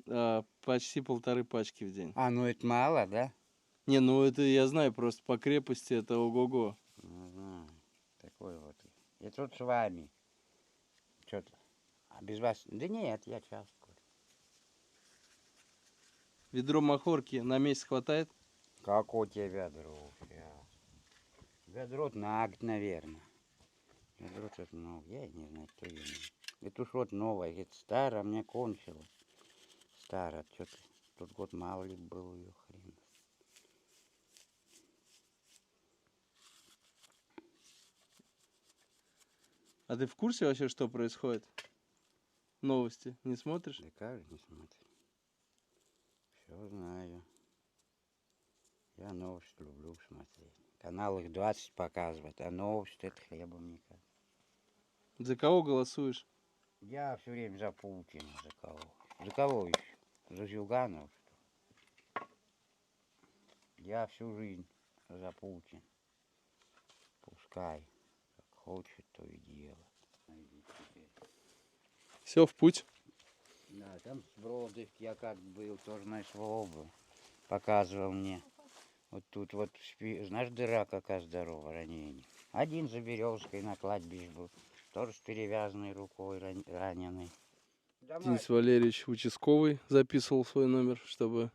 Почти 1,5 пачки в день. А, ну это мало, да? Не, ну это я знаю, просто по крепости это ого-го. Ага, такой вот. И тут с вами. Что-то. А без вас? Да нет, я часто курю. Ведро махорки на месяц хватает? Как у тебя ведро? Ведро на год, наверное. Ведро тут много. Я не знаю, что именно. Это уж вот новое. Это старое, мне кончилось. Старое. Что-то тут год мало ли был ее хрен. А ты в курсе вообще, что происходит? Новости не смотришь? Да как же не смотрит. Все знаю. Я новости люблю смотреть. Канал их 20 показывает, а новости это хлебом не кажется. За кого голосуешь? Я все время за Путина. За кого? За кого еще? За Зюганова, что ли? Я всю жизнь за Путина. Пускай. Как хочет, то и делает. Все, в путь. Да, там с Бродовки я как был, тоже на СВО был. Показывал мне. Вот тут вот, знаешь, дыра какая здоровая, ранение. Один за Березкой на кладбище был. Тоже с перевязанной рукой раненый. Денис Валерьевич участковый записывал свой номер, чтобы...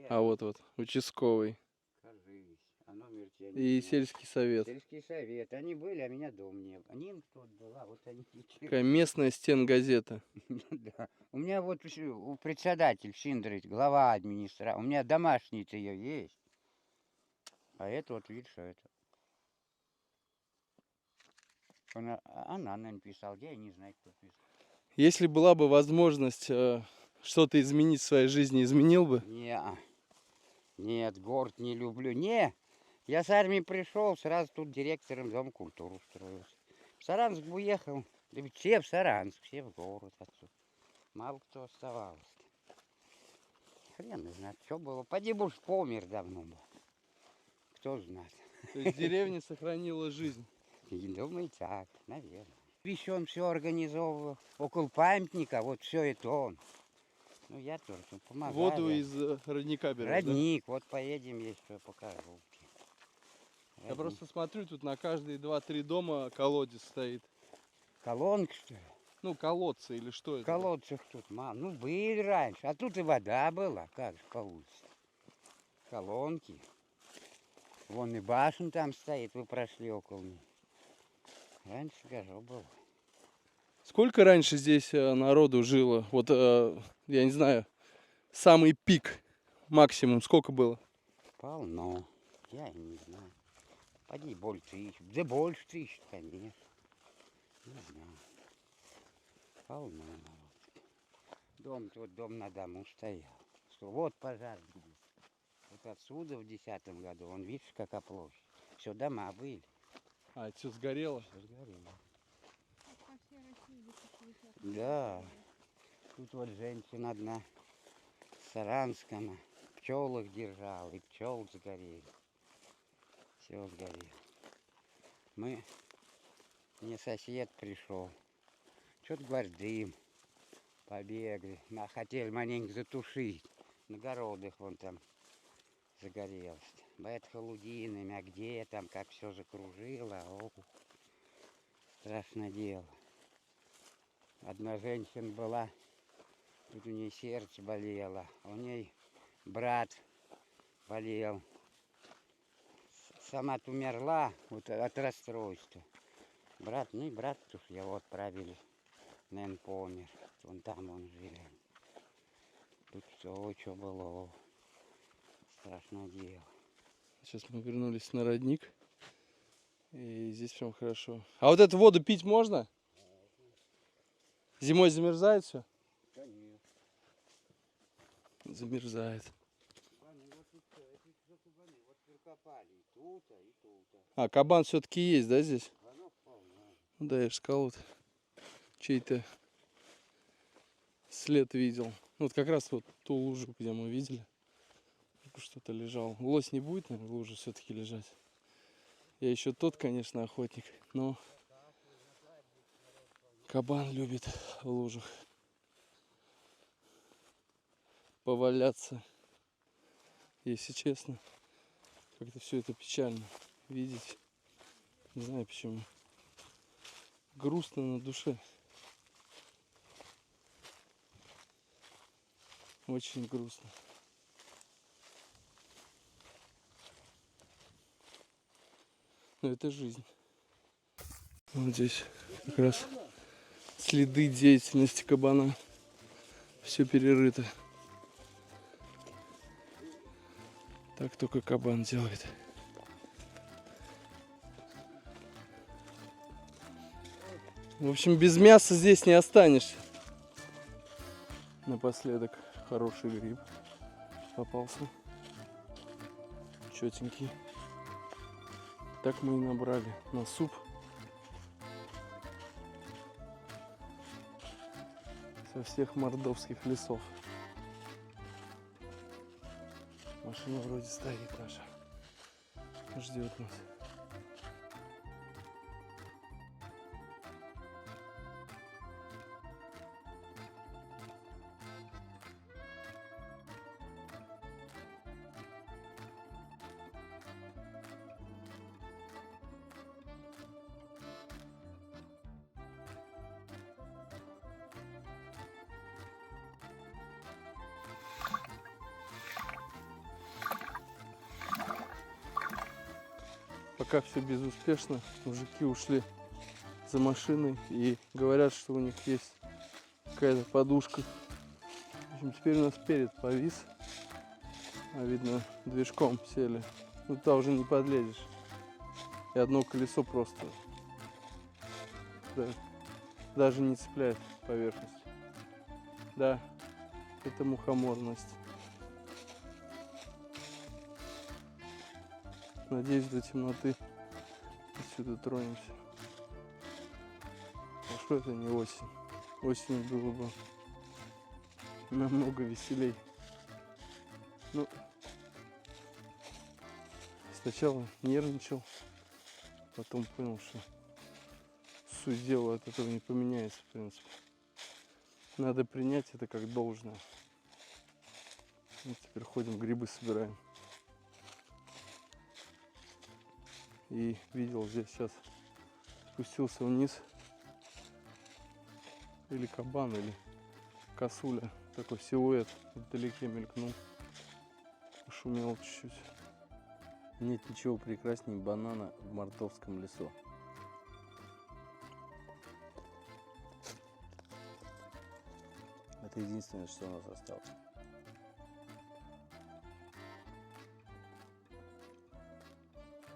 А вот, участковый. Кажись, а номер тебя не И знаю. сельский совет. Сельский совет. Они были, а меня дом не было. Нин тут была, вот они Такая местная стенгазета. Да. У меня вот у председатель Шиндрич, глава администрации. У меня домашний-то ее есть. А это вот, видишь, что это. Она написала, я не знаю, кто писал. Если была бы возможность что-то изменить в своей жизни, изменил бы? Нет, город не люблю. Не, я с армии пришел, сразу тут директором Дома культуры устроился. В Саранск уехал, да ведь все в Саранск, все в город отсюда. Мало кто оставался. Хрен не знает, что было. Поди бы уж помер давно был. Кто знает. То есть деревня сохранила жизнь. И думаю, так, наверное. Еще он все организовывал. Около памятника, вот все это он. Ну, я тоже тут помогаю. Воду из родника берешь, Родник, вот поедем, есть что покажу. да? Я просто смотрю, тут на каждые 2-3 дома колодец стоит. Колонка, что ли? Ну, колодцы или что это? Колодцев тут мало. Ну, были раньше. А тут и вода была. Как же получится? Колонки. Вон и башня там стоит. Вы прошли около нее. Раньше, скажу, было. Сколько раньше здесь народу жило? Вот Я не знаю, самый пик, максимум, сколько было? Полно. Я и не знаю. Поди больше ищут. Да больше ищут, конечно. Не знаю. Полно народ. Дом на дому стоял. Вот пожар был. Вот отсюда в 2010 году, он видишь, какая площадь. Все дома были. А, это все сгорело. Всё сгорело. Как по всей России где-то 60. Да. Тут вот женщина одна в Саранском пчелах держала, и пчел сгорели. Все сгорело. Мне сосед пришел. Что-то говорит, дым. Побегли. Хотели маленько затушить. На городах вон там загорелось. Бэт холодинами, а где там, как все закружило. Ох, страшное дело. Одна женщина была, тут у нее сердце болело. У ней брат болел. Сама-то умерла вот от расстройства. Брат, ну и брат уж его отправили. Наверное, помер. Вон там он жил. Тут все, что было. Страшное дело. Сейчас мы вернулись на родник. И здесь прям хорошо. А вот эту воду пить можно? Зимой замерзает все? Конечно. Замерзает. Вот прикопали и тут, и тут. А, кабан все-таки есть, да, здесь? Оно вполне. Ну да, я же сказал, вот чей-то след видел. Вот как раз вот ту лужу, где мы видели. Что-то лежал. Лось не будет, наверное, в луже все-таки лежать. Я еще тот, конечно, охотник, но кабан любит в лужах поваляться. Если честно, как-то все это печально видеть. Не знаю почему. Грустно на душе. Очень грустно. Но это жизнь. Вот здесь как раз следы деятельности кабана. Все перерыто. Так только кабан делает. В общем, без мяса здесь не останешься. Напоследок хороший гриб попался. Четенький. Так мы и набрали на суп. Со всех мордовских лесов. Машина вроде стоит наша. Ждет нас. Пока все безуспешно. Мужики ушли за машиной и говорят, что у них есть какая-то подушка. В общем, теперь у нас перед повис. А видно, движком сели. Ну, туда уже не подлезешь. И одно колесо просто даже не цепляет поверхность. Да, это мухоморность. Надеюсь, до темноты отсюда тронемся. Хорошо, это не осень. Осенью было бы намного веселей. Ну, сначала нервничал, потом понял, что суть дела от этого не поменяется, в принципе. Надо принять это как должное. Вот теперь ходим, грибы собираем. И видел здесь сейчас, спустился вниз, или кабан, или косуля, такой силуэт вдалеке мелькнул, шумел чуть-чуть. Нет ничего прекраснее банана в мордовском лесу. Это единственное, что у нас осталось.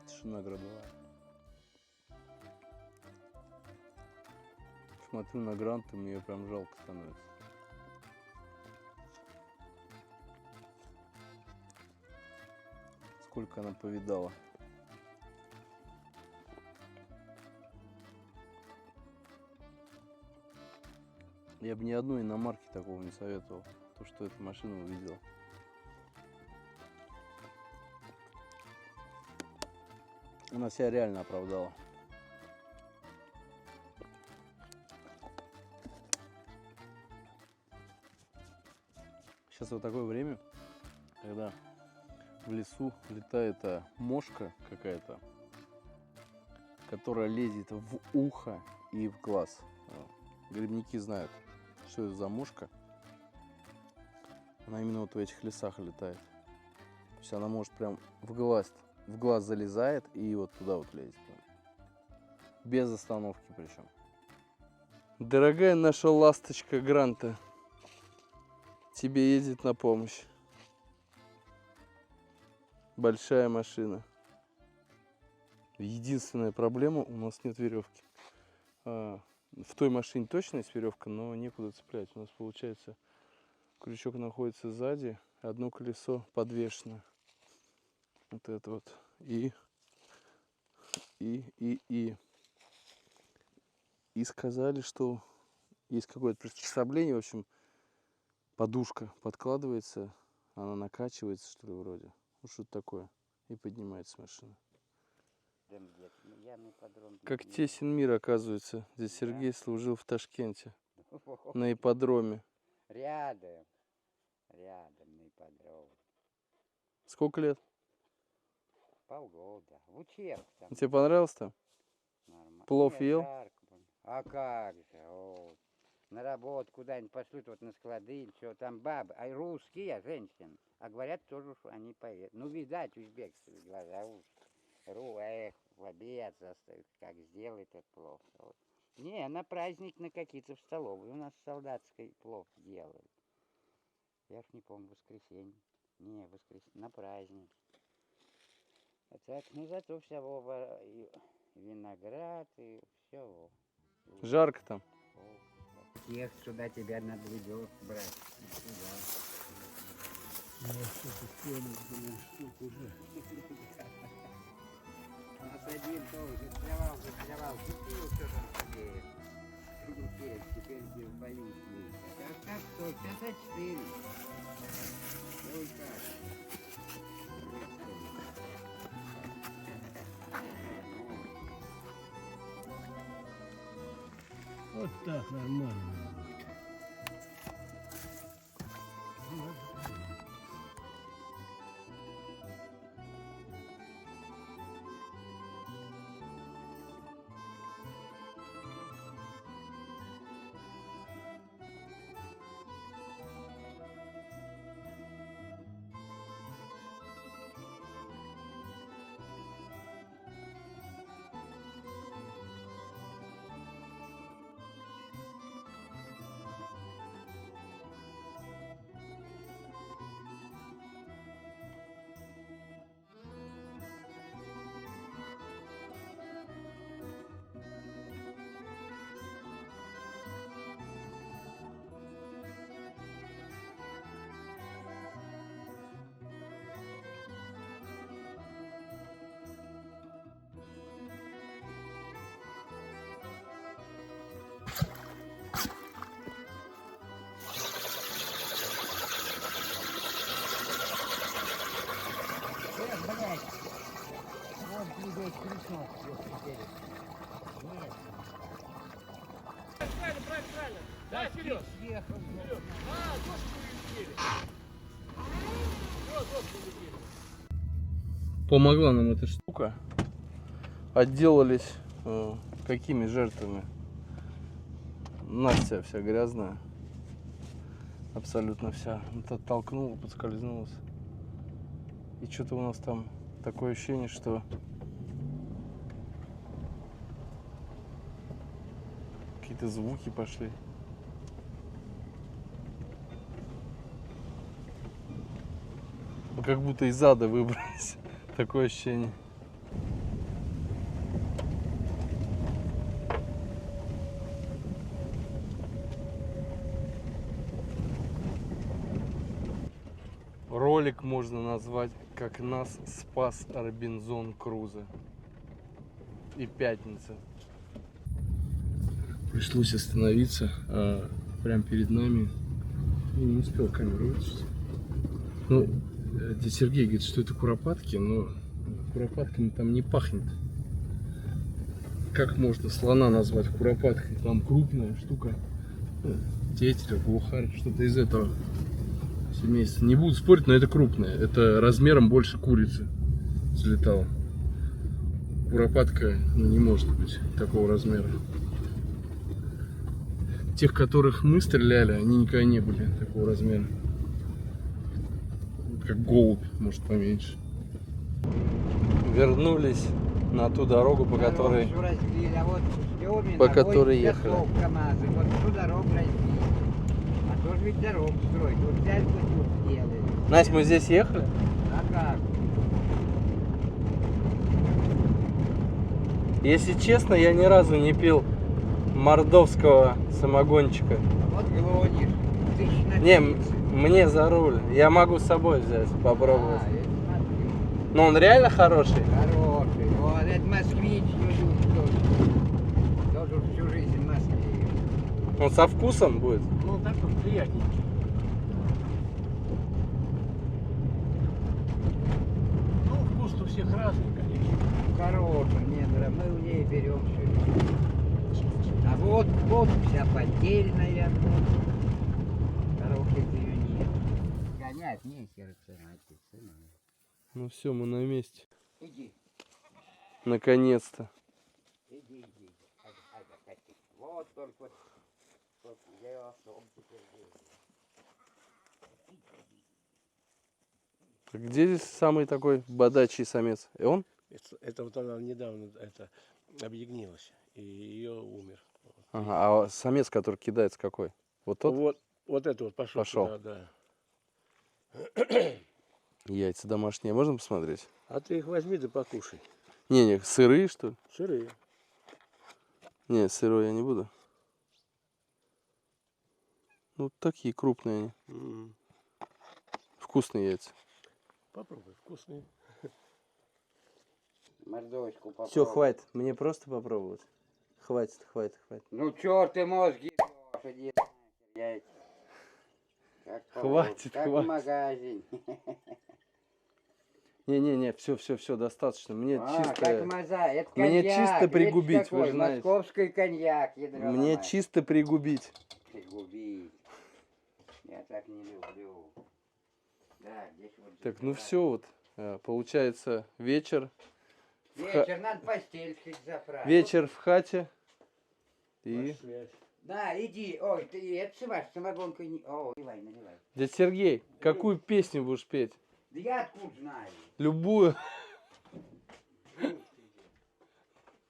Тишина гробовая. Смотрю на Грант, и мне прям жалко становится. Сколько она повидала. Я бы ни одной иномарки такого не советовал, то что эту машину увидел. Она себя реально оправдала. Сейчас вот такое время, когда в лесу летает мошка какая-то, которая лезет в ухо и в глаз. Грибники знают, что это за мушка. Она именно вот в этих лесах летает. То есть она может прям в глаз залезает и вот туда вот лезет. Прям. Без остановки причем. Дорогая наша ласточка Гранта, тебе едет на помощь. Большая машина. Единственная проблема, у нас нет веревки. В той машине точно есть веревка, но некуда цеплять. У нас получается, крючок находится сзади, одно колесо подвешено. Вот это вот. И сказали, что есть какое-то приспособление, в общем, подушка подкладывается, она накачивается, что ли, вроде. Ну, что-то такое. И поднимается машина. Как тесен мир, оказывается. Здесь Сергей служил в Ташкенте, на ипподроме. Рядом на ипподроме. Сколько лет? Полгода. В учебку там. Тебе понравилось там? Нормально. Плов Нет, ел? жарко было. А как же? О, на работу куда-нибудь пошлют, вот на склады или что, там бабы, а русские женщины. А говорят тоже, что они поедут. Ну, видать, узбекские глаза эх, в обед заставят, как сделает этот плов. Вот. Не, на праздник на какие-то в столовой. У нас солдатский плов делают. Я ж не помню, воскресенье. Не, воскресенье, на праздник. А так, ну зато всего и виноград, и все. Жарко там. Ехать сюда тебя надо ведет, брать. Сюда. У нас один тоже застрявал, купил, что там сидит. Теперь боюсь. Как что, 54. Ой, как. Вот так нормально. Блядь, вот здесь крючок теперь. Нет. Правильно. Да, вперед. Съехал. Вперед. Доску улетели. Доску улетели. Помогла нам эта штука. Отделались какими жертвами? Настя вся грязная. Абсолютно вся. Вот оттолкнула, подскользнулась. И что-то у нас там такое ощущение, что какие-то звуки пошли. как будто из ада выбрались. Такое ощущение. Ролик можно назвать, как нас спас Робинзон Крузо. И пятница. Пришлось остановиться, прямо перед нами. Я не успел камеру выключить. Ну, дядя Сергей говорит, что это куропатки, но куропатками там не пахнет. Как можно слона назвать куропаткой? Там крупная штука. Тетерев, глухарь, что-то из этого семейства. Не буду спорить, но это крупное. Это размером больше курицы взлетала. Куропатка не может быть такого размера. Тех, которых мы стреляли, они никогда не были такого размера. Как голубь, может, поменьше. Вернулись на ту дорогу, по которой... Дорогу всю разбили, а вот Стёмин, по а которой вот ехали. песок, КамАЗы, вот всю дорогу разбили. А тоже ведь дорогу строить. Вот взяли, вот сделали. Настя, мы здесь ехали? А как? Если честно, я ни разу не пил мордовского самогончика. Вот глонишь. Тысяч на Не, 30. мне за руль. Я могу с собой взять, попробовать. А, это смотри. Но он реально хороший? Хороший. Вот, это москвич, тоже всю жизнь в Москве. Он со вкусом будет? Ну, так вот приятненький. Ну, вкус у всех разный, конечно. Хороший, не нравится. Мы у ней берем все. А вот вся поддельная. Хороших ее нет. Гонять нехер, сына. Ну все, мы на месте. Иди, Наконец-то. иди. Катись. Вот только я особо теперь делаю. Где здесь самый такой бодачий самец? И он? Это вот она недавно объягнилась, и ее умер. Ага, а самец, который кидается, какой? Вот тот? Вот это вот пошел. Пошел. Туда, да. Яйца домашние. Можно посмотреть? А ты их возьми да покушай. Не, сырые, что ли? Сырые. Не, сырой я не буду. Ну, такие крупные они. М. Вкусные яйца. Попробуй, вкусные. Мордочку попробуй. Все, хватит. Мне просто попробовать. Хватит. Ну чё ты мозги ешь, иди нахер, яйца. Как Хватит, как хватит. в магазине. Не, все, достаточно. Мне Как чисто... маза, это Мне коньяк. чисто видишь, пригубить, вы какой, же знаете. Московский коньяк, ядрёна Мне мать. чисто пригубить. Пригубить. Я так не люблю. Да, здесь вот... Так, ну все вот. Получается вечер. Вечер, надо постель чуть заправить. Вечер в хате. И... Да, иди. Ой, ты это ваш самогонка не... О, наливай. Дядя Сергей, какую песню будешь петь? Да я откуда знаю? Любую.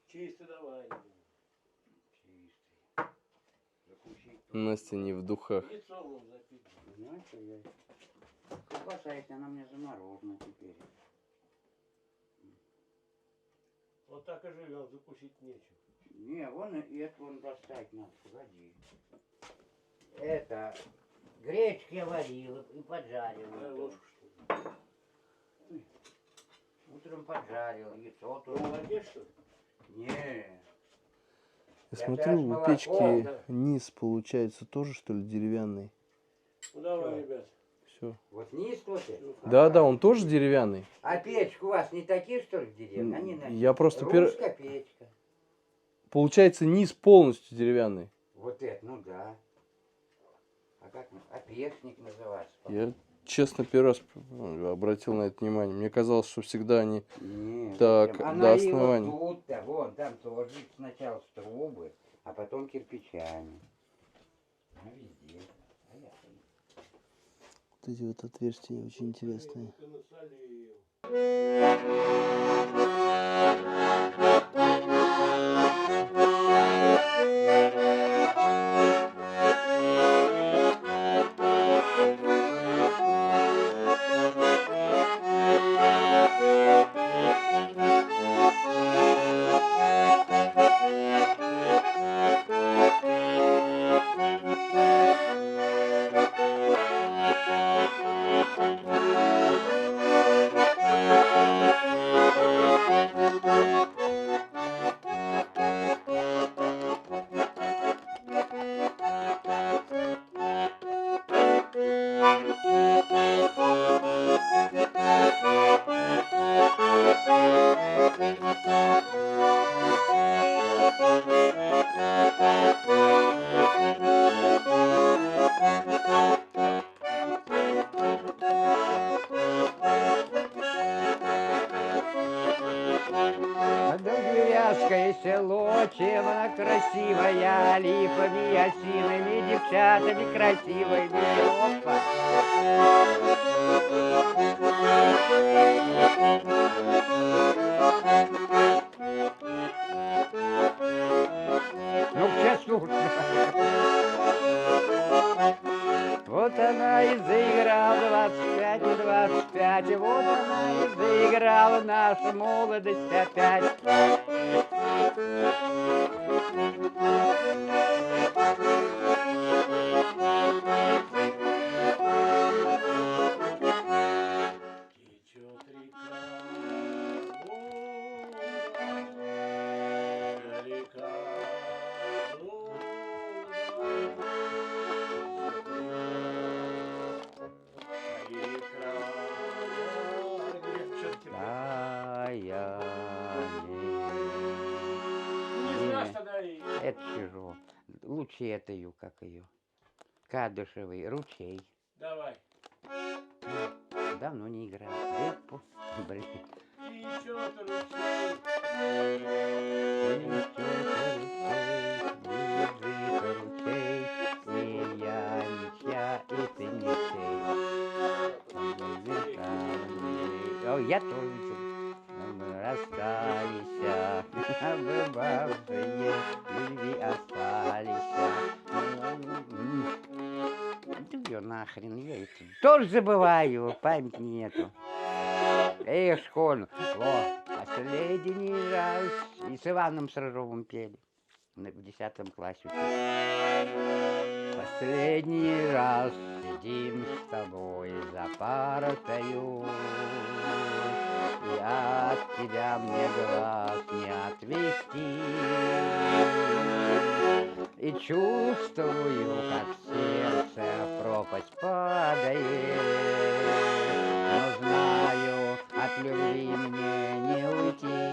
Чисто давай. Настя не в духах. Лицом он запить. Знаешь, что я... Колбаса, если она мне заморожена теперь. Вот так и живем, закусить нечего. Не, вон и это вон достать надо, погоди. Это, гречки я варила и поджарила. Дай утром. ложку, что ли. Утром поджарила, яйцо Ты тоже. молодец, что ли? Не, Я Я смотрю, даже у молоко, печки да. низ получается тоже, что ли, деревянный. Ну давай, Всё. ребят. Все. вот низ вот это. Да, он тоже деревянный. А печка у вас не такие, что ли, в деревне? Они, значит, Я просто русская печка. Получается, низ полностью деревянный. Вот это, ну да. А как, опешник называется? Я, честно, первый раз обратил на это внимание. Мне казалось, что всегда они... Нет, Так, зачем? до Она и основания. вот тут-то, вон, там тоже сначала с трубы, а потом кирпичами. А везде. А я Вот эти вот отверстия очень интересные. Деревяшкое село, чем она красивая, липами, осинами, девчатами красивыми. Опа! Ну, сейчас нужно. Вот она и заиграла 25 и 25, и вот она и заиграла наша молодость опять. Течет река, река, не знаешь тогда и... Это чужо. Лучше эту, как ее, Кадышевый, ручей. Давай. Давно не играл. Блин. Течет ручей. Я тоже расстались, бывавшие любви остались. Да ее нахрен, я это тоже забываю, памяти нету. Эх, школьную. Во, последний раз. И с Иваном Сражовым пели. В 10 классе. Последний раз сидим с тобой за партою, и от тебя мне глаз не отвести. И чувствую, как сердце в пропасть падает, но знаю, от любви мне не уйти.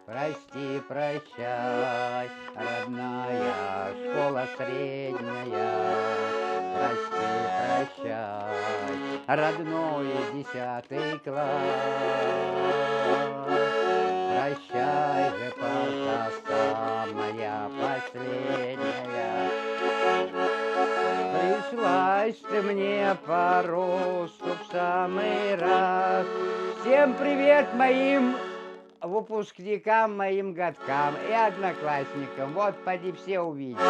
Прости, прощай, родная школа средняя. Прости, прощай, родной 10 класс. Прощай же, парта самая последняя. Пришлась ты мне по росту в самый раз. Всем привет моим выпускникам, моим годкам и одноклассникам. Вот, поди, все увидят.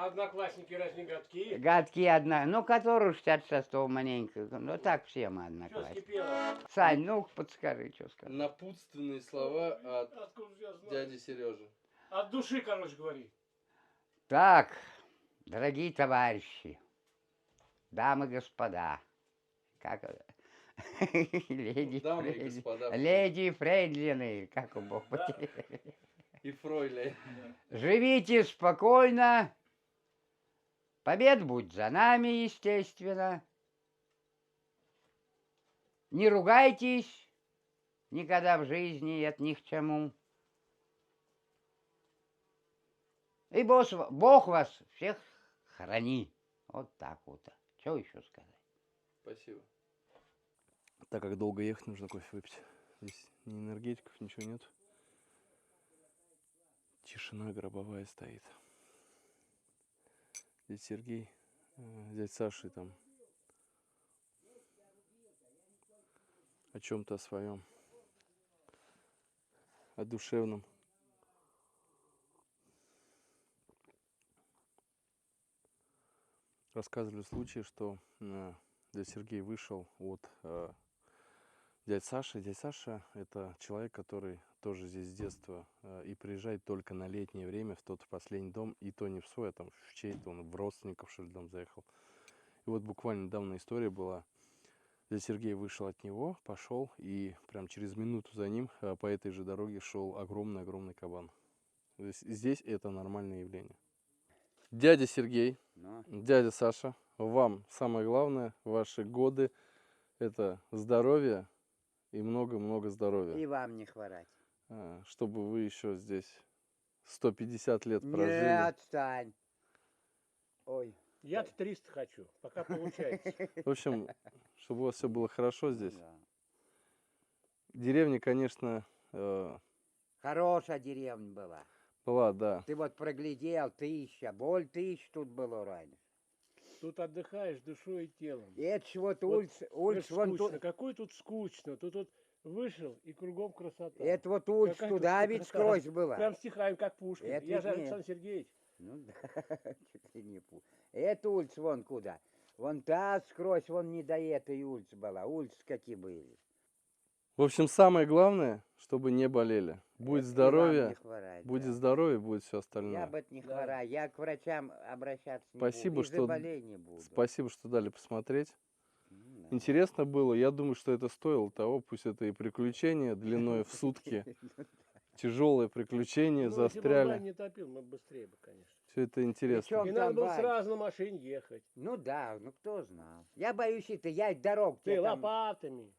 Одноклассники раз не годки. Годки одна, ну, которую 66-го маленько. Ну, так все мы Что одноклассники. скипело? Сань, ну, подскажи, что сказать. Напутственные слова от Откуда я знаю? дяди Сережи. От души, короче, говори. Так, дорогие товарищи, дамы и господа, как леди Дамы и Фрейли- господа. леди Фрейдлины, как у Бога. И Фройля. Живите спокойно, побед будет за нами, естественно. Не ругайтесь никогда в жизни, это ни к чему. И Бог вас всех храни. Вот так вот. Что еще сказать? Спасибо. Так как долго ехать, нужно кофе выпить. Здесь ни энергетиков, ничего нет. Тишина гробовая стоит. Здесь Сергей, дядь Саша там о чем-то своем, о душевном. Рассказывали случай, что дядя Сергей вышел от дядь Саши. Дядь Саша – это человек, который тоже здесь с детства и приезжает только на летнее время в тот последний дом, и то не в свой, а там в чей-то, он в родственников, что ли, дом заехал. И вот буквально недавно история была. Дядя Сергей вышел от него, пошел, и прям через минуту за ним по этой же дороге шел огромный-огромный кабан. То есть здесь это нормальное явление. Дядя Сергей, дядя Саша, вам самое главное, ваши годы – это здоровье и много-много здоровья. И вам не хворать. Чтобы вы еще здесь 150 лет Не, прожили. отстань. Ой. Я-то 300 хочу, пока получается. В общем, чтобы у вас все было хорошо здесь. Да. Деревня, конечно, Хорошая деревня была. была, да. Ты вот проглядел, 1000, более 1000 тут было раньше. Тут отдыхаешь душой и телом. И это ж вот Вот улица, улица вон скучно. тут. Какой тут скучно. Тут вот вышел и кругом красота. Это вот улица Какая тут туда ведь красота. сквозь была. Прям стихаем, как Пушкин. Это Я же ведь не- Александр Сергеевич. Ну да, чуть ли не пу. Эта улица вон куда. Вон та сквозь, вон не до этой улицы была. Улицы какие были. В общем, самое главное, чтобы не болели. Будет Это и вам здоровье, не хворать, будет да. здоровье, будет все Я остальное. бы это не Да. хвораю. Я к врачам обращаться не Спасибо, буду. И что- заболений буду. Спасибо, что дали посмотреть. Да. Интересно было. Я думаю, что это стоило того. Пусть это и приключение длиной в сутки. Тяжелое приключение, Ну, если бы он застряли. бань не топил, мы бы быстрее бы, конечно. Все это интересно. Причем И там надо было бань? сразу на машине ехать. Ну да, ну кто знал. Я боюсь это, я дорог Ты тебе там... лопатами.